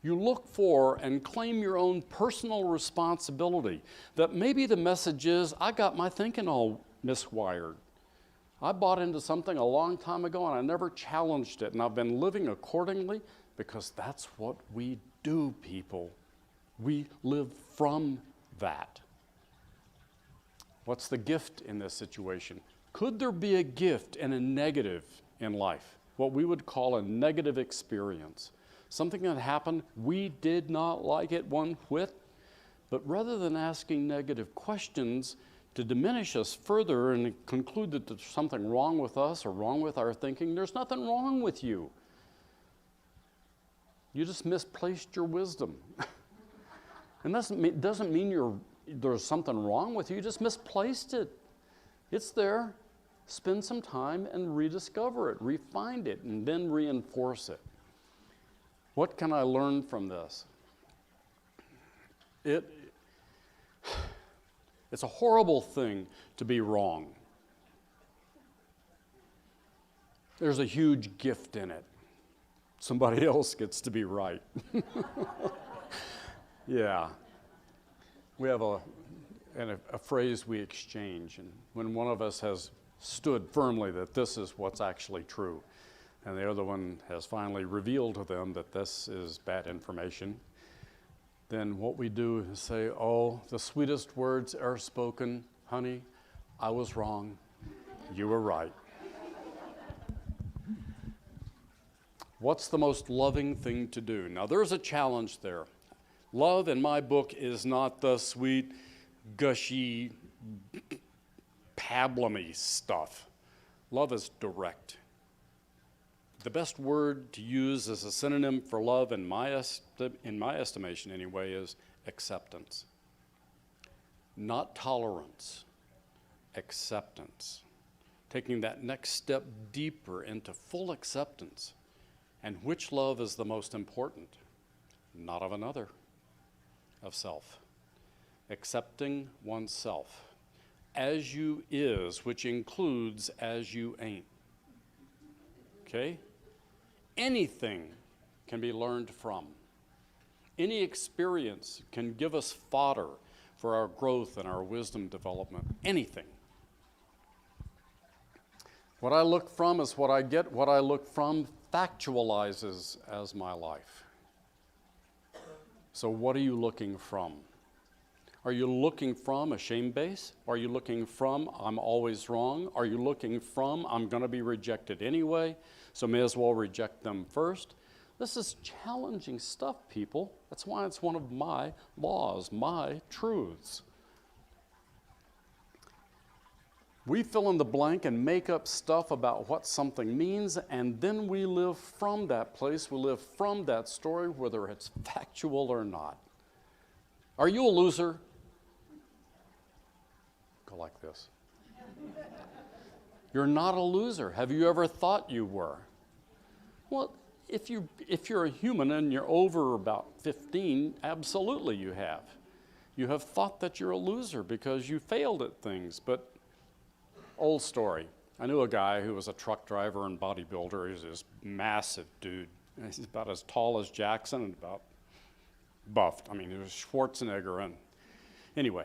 You look for and claim your own personal responsibility. That maybe the message is, I got my thinking all miswired. I bought into something a long time ago and I never challenged it, and I've been living accordingly, because that's what we do, people. We live from that. What's the gift in this situation? Could there be a gift and a negative in life? What we would call a negative experience. Something that happened, we did not like it one whit, but rather than asking negative questions to diminish us further and conclude that there's something wrong with us or wrong with our thinking, there's nothing wrong with you. You just misplaced your wisdom. And that doesn't mean there's something wrong with you, you just misplaced it. It's there. Spend some time and rediscover it, refine it, and then reinforce it. What can I learn from this? It's a horrible thing to be wrong. There's a huge gift in it. Somebody else gets to be right. Yeah. We have a phrase we exchange, and when one of us has stood firmly that this is what's actually true, and the other one has finally revealed to them that this is bad information, then what we do is say, oh, the sweetest words are spoken, honey, I was wrong, you were right. What's the most loving thing to do? Now, there's a challenge there. Love in my book is not the sweet, gushy, pablumy stuff. Love is direct. The best word to use as a synonym for love, in my estimation anyway, is acceptance. Not tolerance, acceptance. Taking that next step deeper into full acceptance. And which love is the most important? Not of another, of self. Accepting oneself as you is, which includes as you ain't. Okay? Anything can be learned from. Any experience can give us fodder for our growth and our wisdom development. Anything. What I look from is what I get. What I look from factualizes as my life. So what are you looking from? Are you looking from a shame base? Are you looking from I'm always wrong? Are you looking from I'm going to be rejected anyway, so may as well reject them first? This is challenging stuff, people. That's why it's one of my laws, my truths. We fill in the blank and make up stuff about what something means, and then we live from that place, we live from that story, whether it's factual or not. Are you a loser? Go like this. You're not a loser. Have you ever thought you were? Well, if you're a human and you're over about 15, absolutely you have. You have thought that you're a loser because you failed at things, but old story. I knew a guy who was a truck driver and bodybuilder. He was this massive dude. He's about as tall as Jackson and about buffed. I mean, he was Schwarzenegger. And anyway,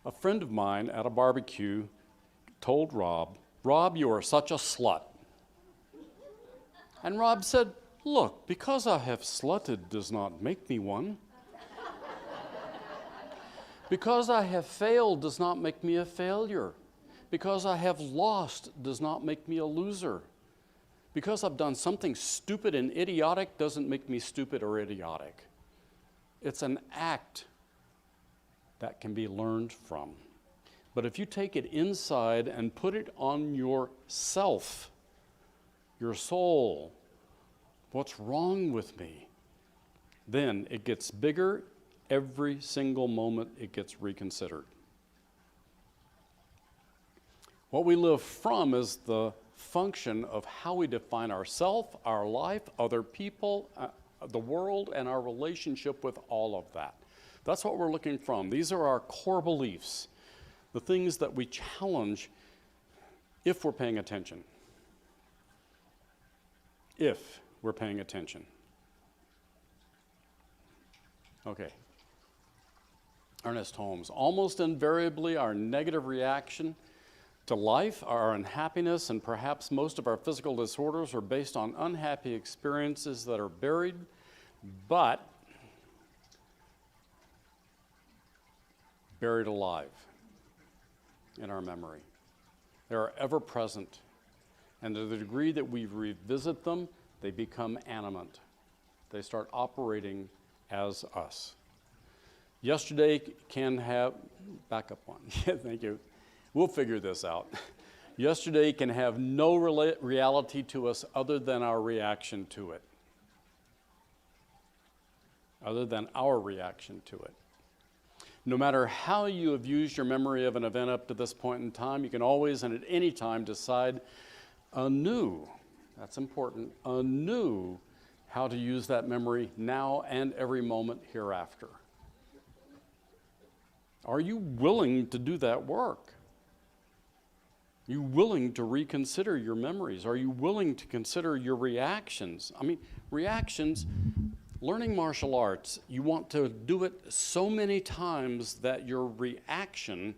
a friend of mine at a barbecue told Rob, you are such a slut. And Rob said, look, because I have slutted does not make me one. Because I have failed does not make me a failure. Because I have lost does not make me a loser. Because I've done something stupid and idiotic doesn't make me stupid or idiotic. It's an act that can be learned from. But if you take it inside and put it on yourself, your soul, what's wrong with me? Then it gets bigger. Every single moment it gets reconsidered. What we live from is the function of how we define ourselves, our life, other people, the world, and our relationship with all of that. That's what we're looking from. These are our core beliefs, the things that we challenge if we're paying attention. If we're paying attention. Okay. Ernest Holmes. Almost invariably, our negative reaction to life, our unhappiness, and perhaps most of our physical disorders are based on unhappy experiences that are buried, but buried alive in our memory. They are ever present, and to the degree that we revisit them, they become animate. They start operating as us. Yesterday can have, back up one, yeah, thank you. We'll figure this out. Yesterday can have no reality to us other than our reaction to it. Other than our reaction to it. No matter how you have used your memory of an event up to this point in time, you can always and at any time decide anew, that's important, anew how to use that memory now and every moment hereafter. Are you willing to do that work? Are you willing to reconsider your memories? Are you willing to consider your reactions? I mean, reactions, learning martial arts, you want to do it so many times that your reaction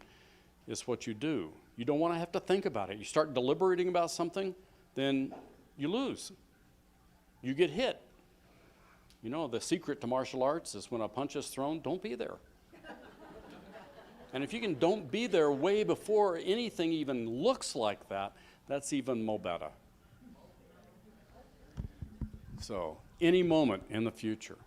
is what you do. You don't want to have to think about it. You start deliberating about something, then you lose. You get hit. You know, the secret to martial arts is when a punch is thrown, don't be there. And if you can don't be there way before anything even looks like that, that's even more better. So, any moment in the future.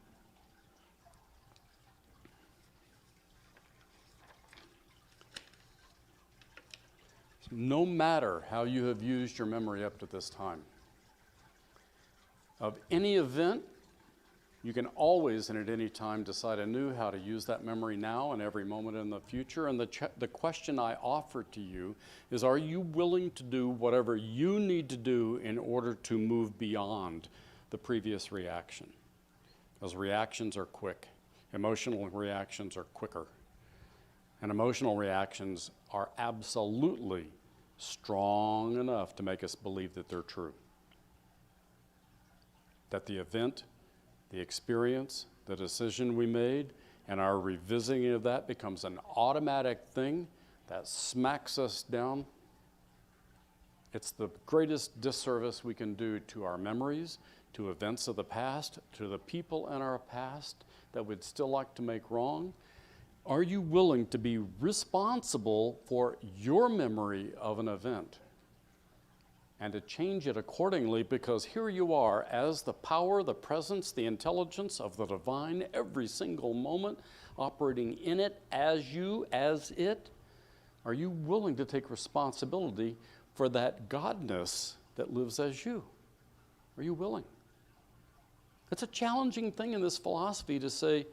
No matter how you have used your memory up to this time, of any event, you can always and at any time decide anew how to use that memory now and every moment in the future. And the question I offer to you is, are you willing to do whatever you need to do in order to move beyond the previous reaction? Because reactions are quick. Emotional reactions are quicker. And emotional reactions are absolutely strong enough to make us believe that they're true. That the event, the experience, the decision we made, and our revisiting of that becomes an automatic thing that smacks us down. It's the greatest disservice we can do to our memories, to events of the past, to the people in our past that we'd still like to make wrong. Are you willing to be responsible for your memory of an event and to change it accordingly? Because here you are as the power, the presence, the intelligence of the divine every single moment, operating in it as you, as it. Are you willing to take responsibility for that godness that lives as you? Are you willing? It's a challenging thing in this philosophy to say,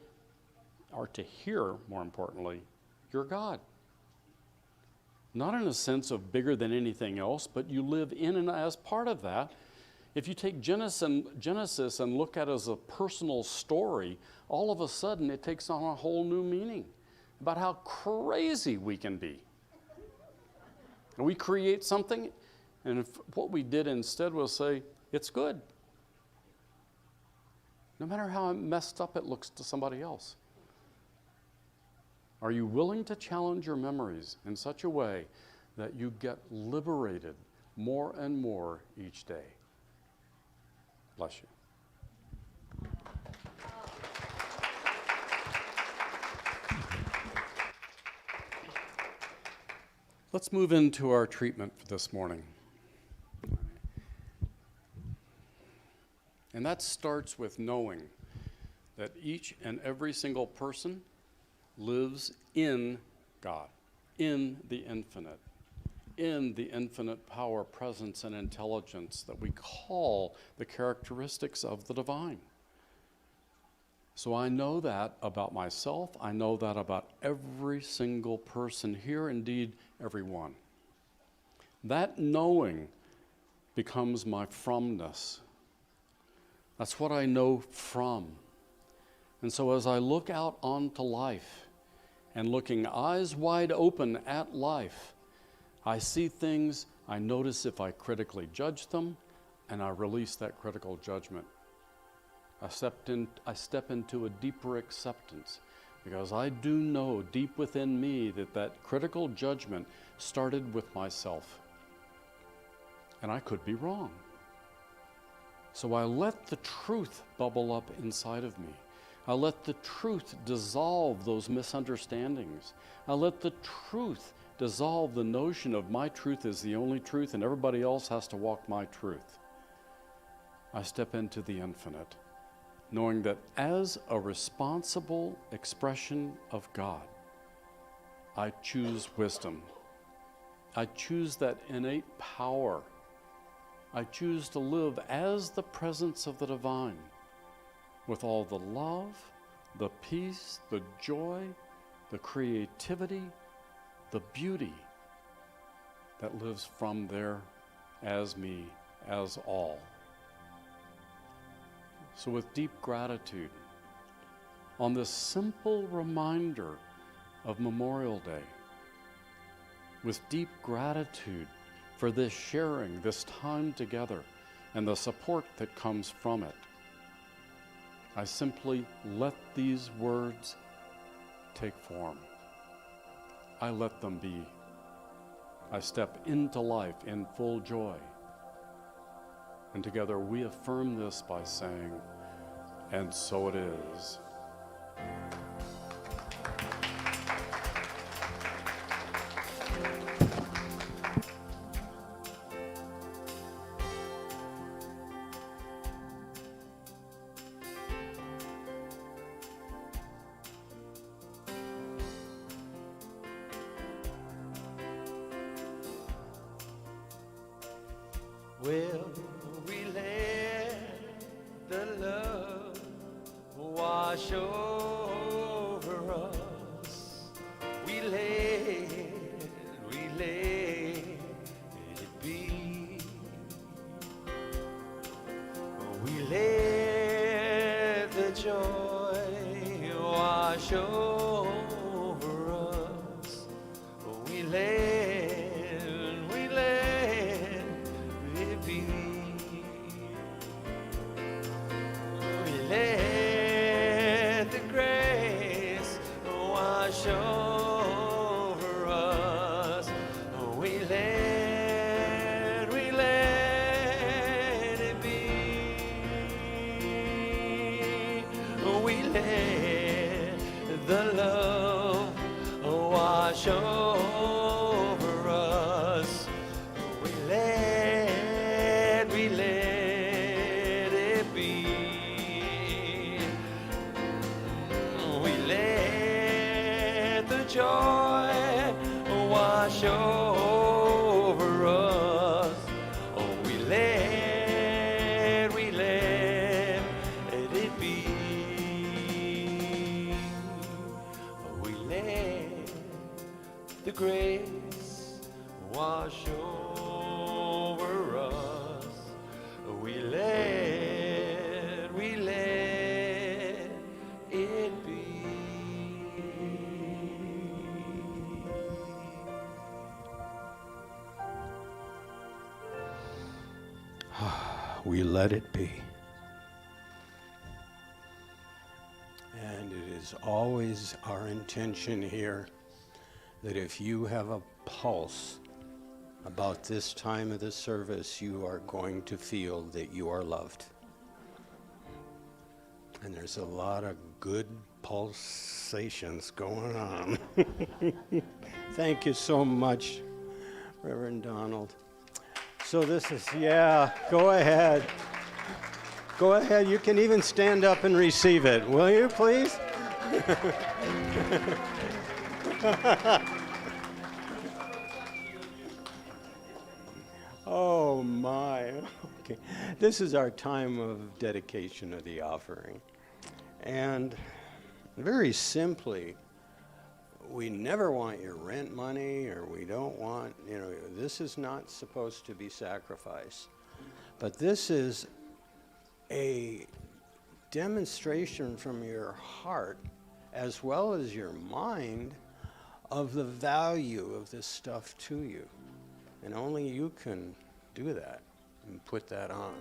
or to hear, more importantly, you're God. Not in a sense of bigger than anything else, but you live in and as part of that. If you take Genesis and look at it as a personal story, all of a sudden it takes on a whole new meaning about how crazy we can be. And we create something, and if what we did instead was say, it's good. No matter how messed up it looks to somebody else. Are you willing to challenge your memories in such a way that you get liberated more and more each day? Bless you. Let's move into our treatment for this morning. And that starts with knowing that each and every single person lives in God, in the infinite power, presence, and intelligence that we call the characteristics of the divine. So I know that about myself. I know that about every single person here, indeed everyone. That knowing becomes my fromness. That's what I know from. And so as I look out onto life, and looking eyes wide open at life, I see things, I notice if I critically judge them, and I release that critical judgment. I step into a deeper acceptance, because I do know deep within me that critical judgment started with myself. And I could be wrong. So I let the truth bubble up inside of me. I let the truth dissolve those misunderstandings. I let the truth dissolve the notion of my truth is the only truth and everybody else has to walk my truth. I step into the infinite, knowing that as a responsible expression of God, I choose wisdom. I choose that innate power. I choose to live as the presence of the divine, with all the love, the peace, the joy, the creativity, the beauty that lives from there as me, as all. So with deep gratitude, on this simple reminder of Memorial Day with deep gratitude for this sharing, this time together, and the support that comes from it. I simply let these words take form. I let them be. I step into life in full joy. And together we affirm this by saying, and so it is. Will we let the love wash over us? We let it be. We let the joy wash over us. We let it be. We let the grace wash over us. We let it be. We let the love wash over us. We let it be. We let the joy wash over us. We let it be. We let the grace wash over us. We let it be. We let it be. And it is always our intention here that if you have a pulse about this time of the service, you are going to feel that you are loved. And there's a lot of good pulsations going on. Thank you so much, Reverend Donald. So this is, yeah, go ahead. Go ahead, you can even stand up and receive it. Will you, please? Oh my, okay. This is our time of dedication of the offering. And very simply, we never want your rent money, or we don't want, this is not supposed to be sacrifice. But this is a demonstration from your heart as well as your mind of the value of this stuff to you. And only you can do that and put that on.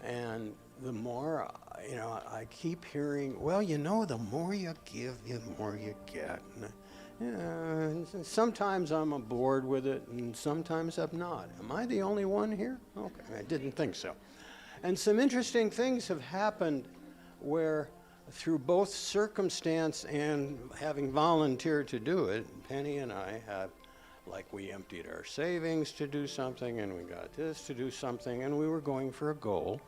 And the more, I keep hearing, well, the more you give, the more you get. And, sometimes I'm aboard with it, and sometimes I'm not. Am I the only one here? Okay, I didn't think so. And some interesting things have happened where, through both circumstance and having volunteered to do it, Penny and I have, we emptied our savings to do something, and we got this to do something, and we were going for a goal,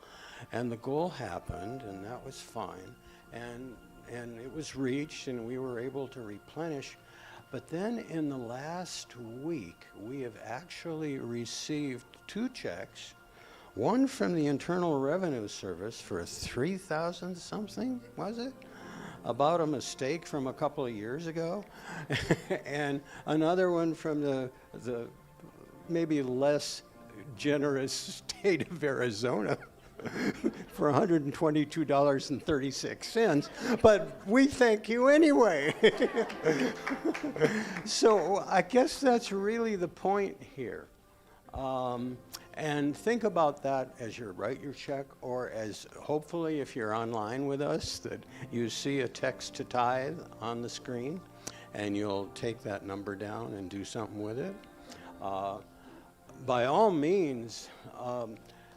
and the goal happened, and that was fine, and it was reached, and we were able to replenish. But then in the last week, we have actually received 2 checks, one from the Internal Revenue Service for 3,000 something, was it? About a mistake from a couple of years ago, and another one from the maybe less generous state of Arizona. for $122.36, but we thank you anyway. So I guess that's really the point here. And think about that as you write your check, or as hopefully if you're online with us, that you see a text to tithe on the screen, and you'll take that number down and do something with it. By all means,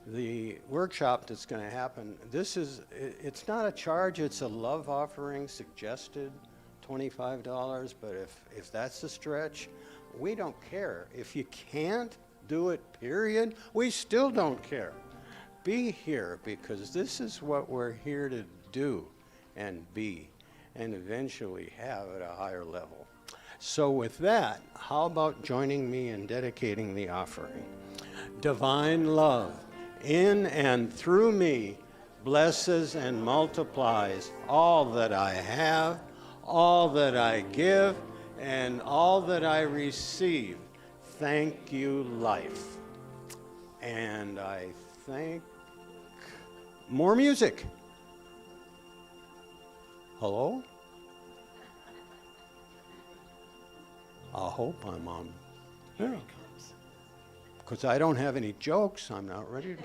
the workshop that's going to happen, it's not a charge, it's a love offering, suggested $25, but if that's a stretch, we don't care. If you can't do it, period, we still don't care. Be here, because this is what we're here to do and be, and eventually have at a higher level. So with that, how about joining me in dedicating the offering? Divine love, in and through me, blesses and multiplies all that I have, all that I give, and all that I receive. Thank you, life. And I thank... More music. Hello? I hope I'm on. Yeah. Because I don't have any jokes, I'm not ready to.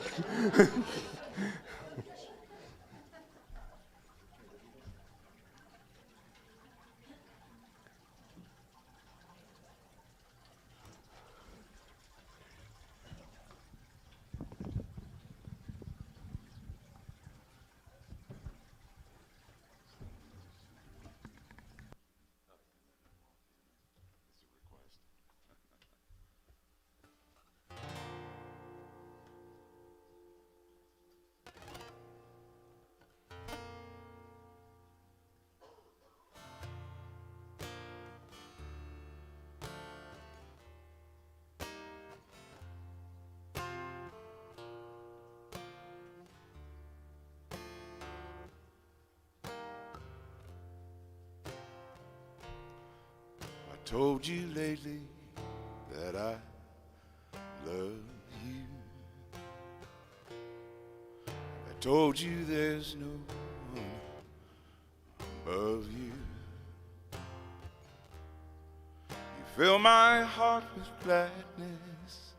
I told you lately that I love you. I told you there's no one above you. You fill my heart with gladness.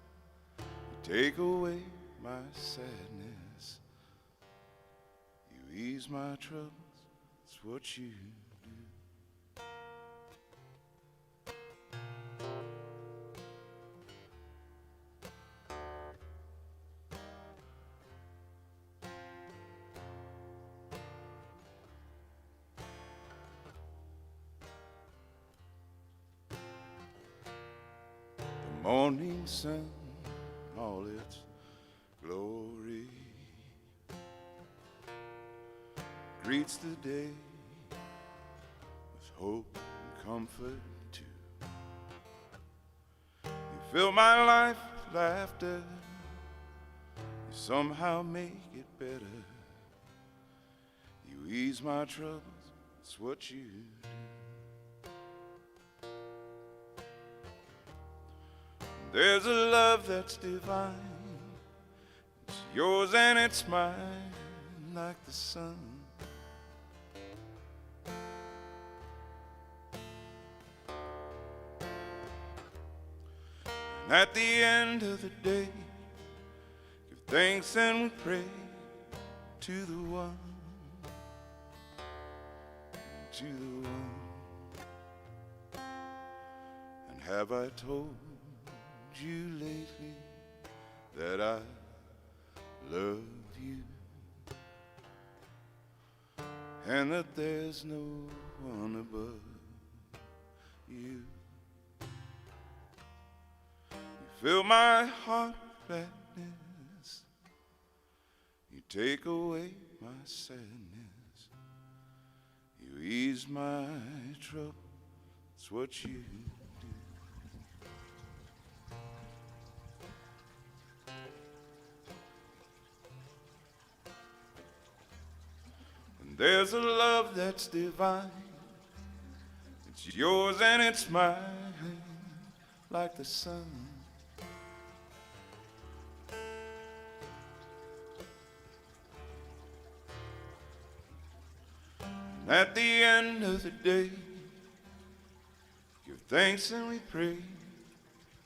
You take away my sadness. You ease my troubles. It's what you do. Morning sun, all its glory, greets the day with hope and comfort too. You fill my life with laughter, you somehow make it better. You ease my troubles, it's what you do. There's a love that's divine. It's yours and it's mine, like the sun. And at the end of the day, give thanks and we pray to the one, to the one. And have I told you lately that I love you, and that there's no one above you? You fill my heart with gladness, you take away my sadness, you ease my trouble, it's what you do. There's a love that's divine. It's yours and it's mine, like the sun. the day. Give thanks and we pray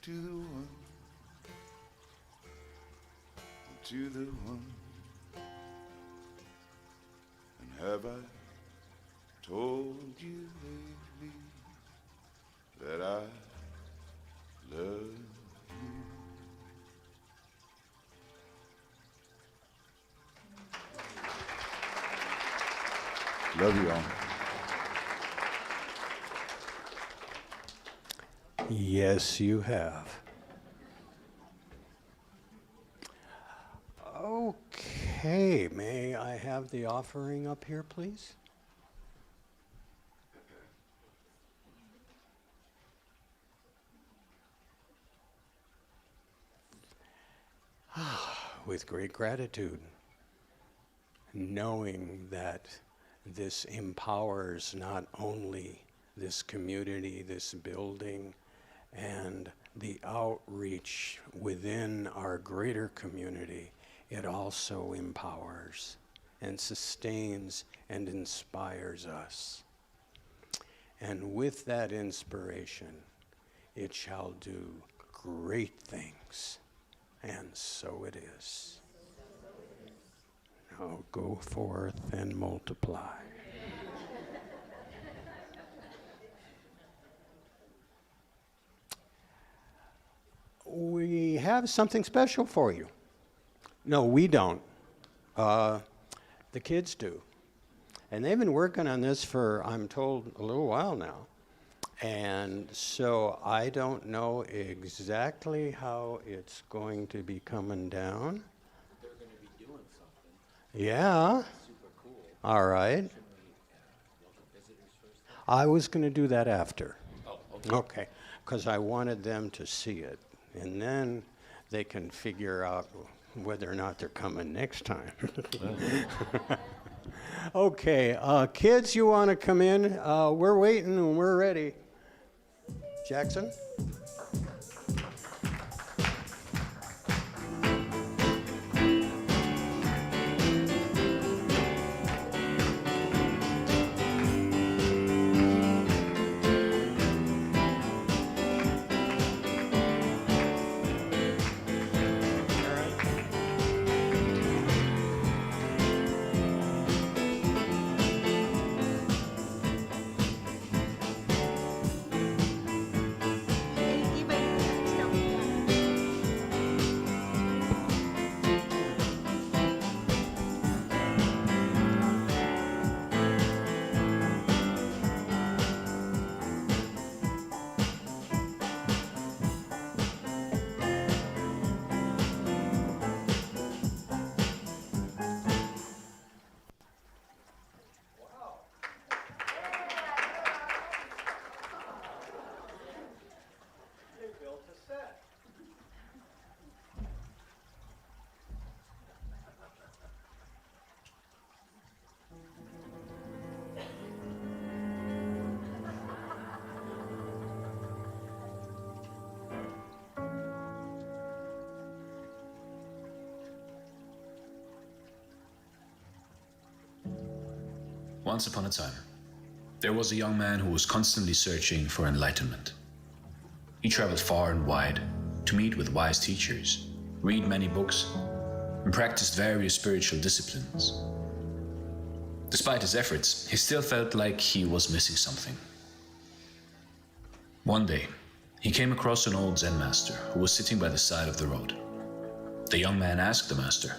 to the one, to the one. And have I told you lately that I love you? Love you all. Yes, you have. Okay, may I have the offering up here, please? With great gratitude, knowing that this empowers not only this community, this building, and the outreach within our greater community, it also empowers and sustains and inspires us. And with that inspiration, it shall do great things. And so it is. Now go forth and multiply. We have something special for you. No, we don't. The kids do. And they've been working on this for, I'm told, a little while now. And so I don't know exactly how it's going to be coming down. They're going to be doing something. Yeah. Super cool. All right. Welcome visitors first. I was going to do that after. Oh, okay. Okay. Because I wanted them to see it. And then they can figure out whether or not they're coming next time. Okay. Kids, you want to come in? We're waiting and we're ready. Jackson? Once upon a time, there was a young man who was constantly searching for enlightenment. He traveled far and wide to meet with wise teachers, read many books, and practiced various spiritual disciplines. Despite his efforts, he still felt like he was missing something. One day, he came across an old Zen master who was sitting by the side of the road. The young man asked the master,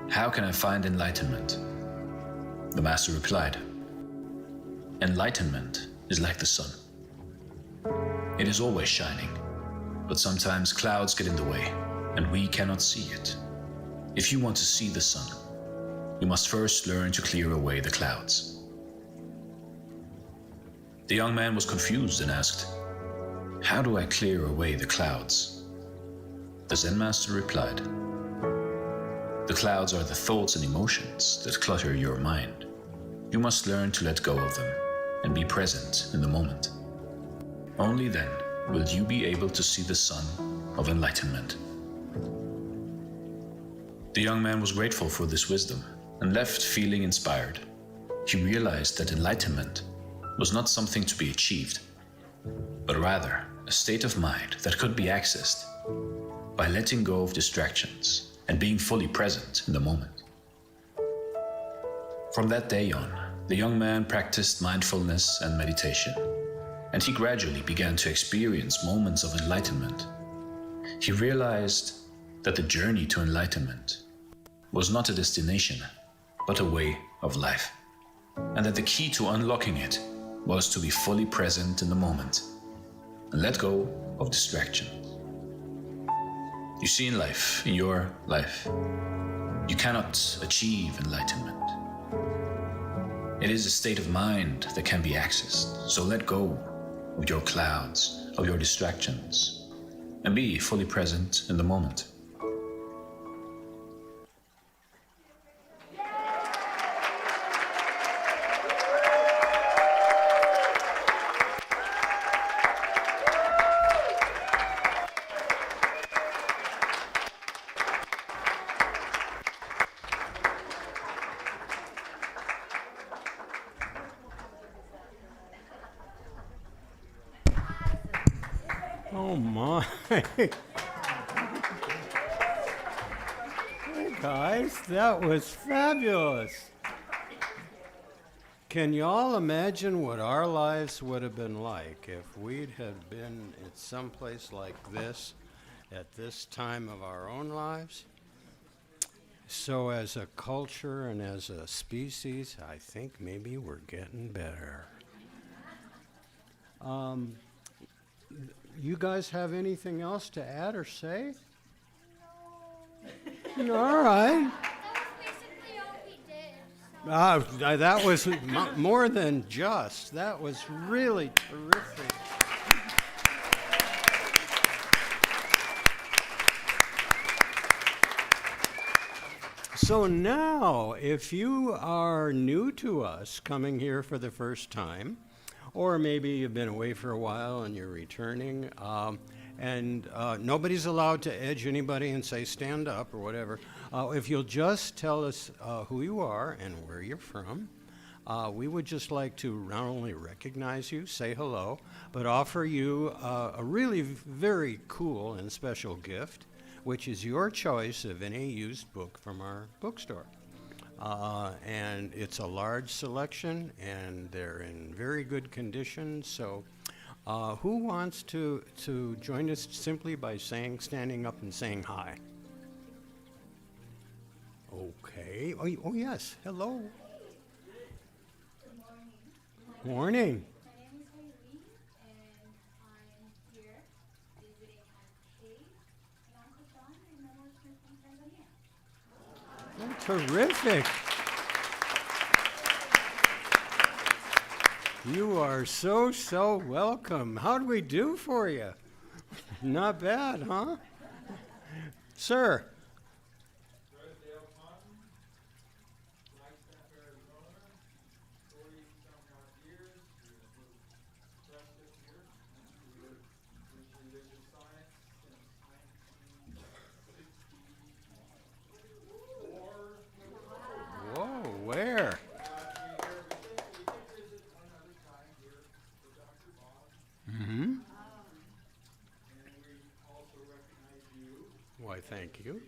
"How can I find enlightenment?" The master replied, "Enlightenment is like the sun. It is always shining, but sometimes clouds get in the way and we cannot see it. If you want to see the sun, you must first learn to clear away the clouds." The young man was confused and asked, "How do I clear away the clouds?" The Zen master replied, "The clouds are the thoughts and emotions that clutter your mind. You must learn to let go of them and be present in the moment. Only then will you be able to see the sun of enlightenment." The young man was grateful for this wisdom and left feeling inspired. he realized that enlightenment was not something to be achieved, but rather a state of mind that could be accessed by letting go of distractions and being fully present in the moment. From that day on, the young man practiced mindfulness and meditation, and he gradually began to experience moments of enlightenment. He realized that the journey to enlightenment was not a destination, but a way of life, and that the key to unlocking it was to be fully present in the moment and let go of distraction. You see, in life, in your life, you cannot achieve enlightenment. It is a state of mind that can be accessed, so let go of your clouds, of your distractions, and be fully present in the moment. Oh my. Hey guys, that was fabulous. Can y'all imagine what our lives would have been like if we'd have been at some place like this at this time of our own lives? So as a culture and as a species, I think maybe we're getting better. You guys have anything else to add or say? No. All right. That was more than just. That was really terrific. So now, if you are new to us, coming here for the first time, or maybe you've been away for a while and you're returning, and nobody's allowed to edge anybody and say stand up or whatever. If you'll just tell us who you are and where you're from, we would just like to not only recognize you, say hello, but offer you a really very cool and special gift, which is your choice of any used book from our bookstore. And it's a large selection, and they're in very good condition. So who wants to join us simply by standing up and saying hi? Okay. Oh yes. Hello. Good morning. My name is Eileen, and I'm here visiting Aunt Kate and Uncle John and Mama Smith from Tanzania. Oh, terrific. You are so welcome. How do we do for you? Not bad, huh? Sir. Whoa, where? Mm-hmm. Why, thank you.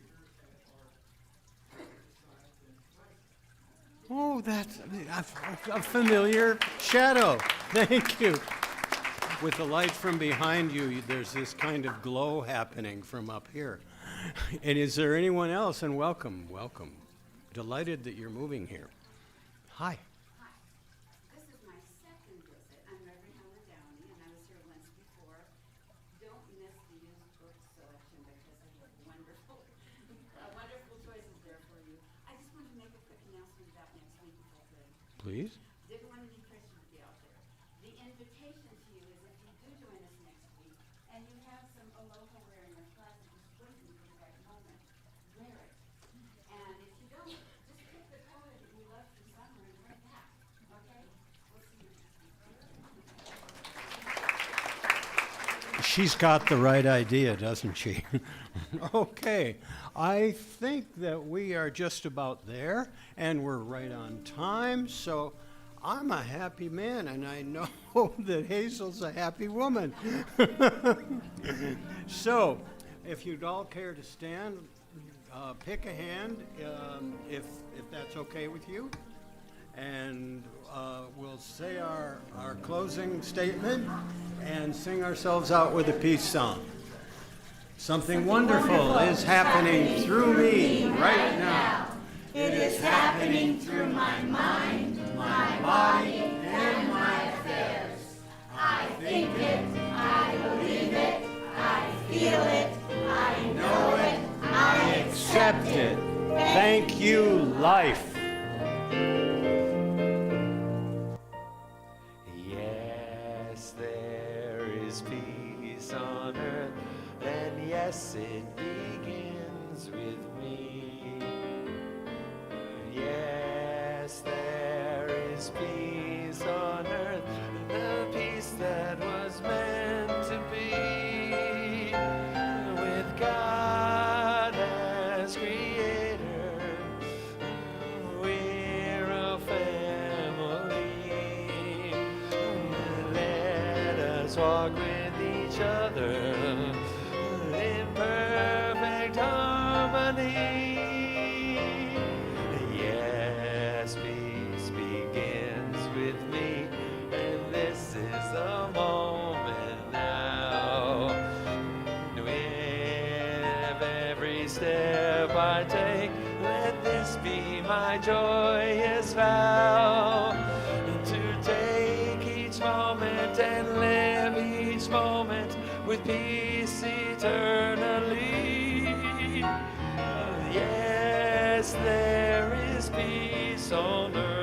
Oh, that's a familiar shadow. Thank you. With the light from behind you, there's this kind of glow happening from up here. And is there anyone else? And welcome, welcome. Delighted that you're moving here. Hi. Hi. This is my second visit. I'm Reverend Helen Downey, and I was here once before. Don't miss the used book selection because I have wonderful choices there for you. I just wanted to make a quick announcement about next week if I could. Please. Didn't want any pressure to be out there. The invitation to you is if you do join us next week and you have some aloha wear in your closet just waiting for the right moment, wear it. And if you don't, just pick the color that you love from summer and wear that. Okay? We'll see you next week. She's got the right idea, doesn't she? Okay. I think that we are just about there, and we're right on time. So I'm a happy man, and I know that Hazel's a happy woman. So, if you'd all care to stand, pick a hand, if that's okay with you, and we'll say our closing statement and sing ourselves out with a peace song. Something wonderful is happening through me right now. It is happening through my mind, my body, and my affairs. I think it, I believe it, I feel it, I know it, I accept it. Thank you, life. Yes, there is peace on earth, and yes, it begins with me. Yes, there is peace on earth, the peace that was meant to be, with God as creator. We're a family. Let us walk with each other in perfect harmony. Yes, peace begins with me, and this is the moment now. With every step I take, let this be my joyous vow, to take each moment and live each moment with peace eternally. Yes, there is peace on earth.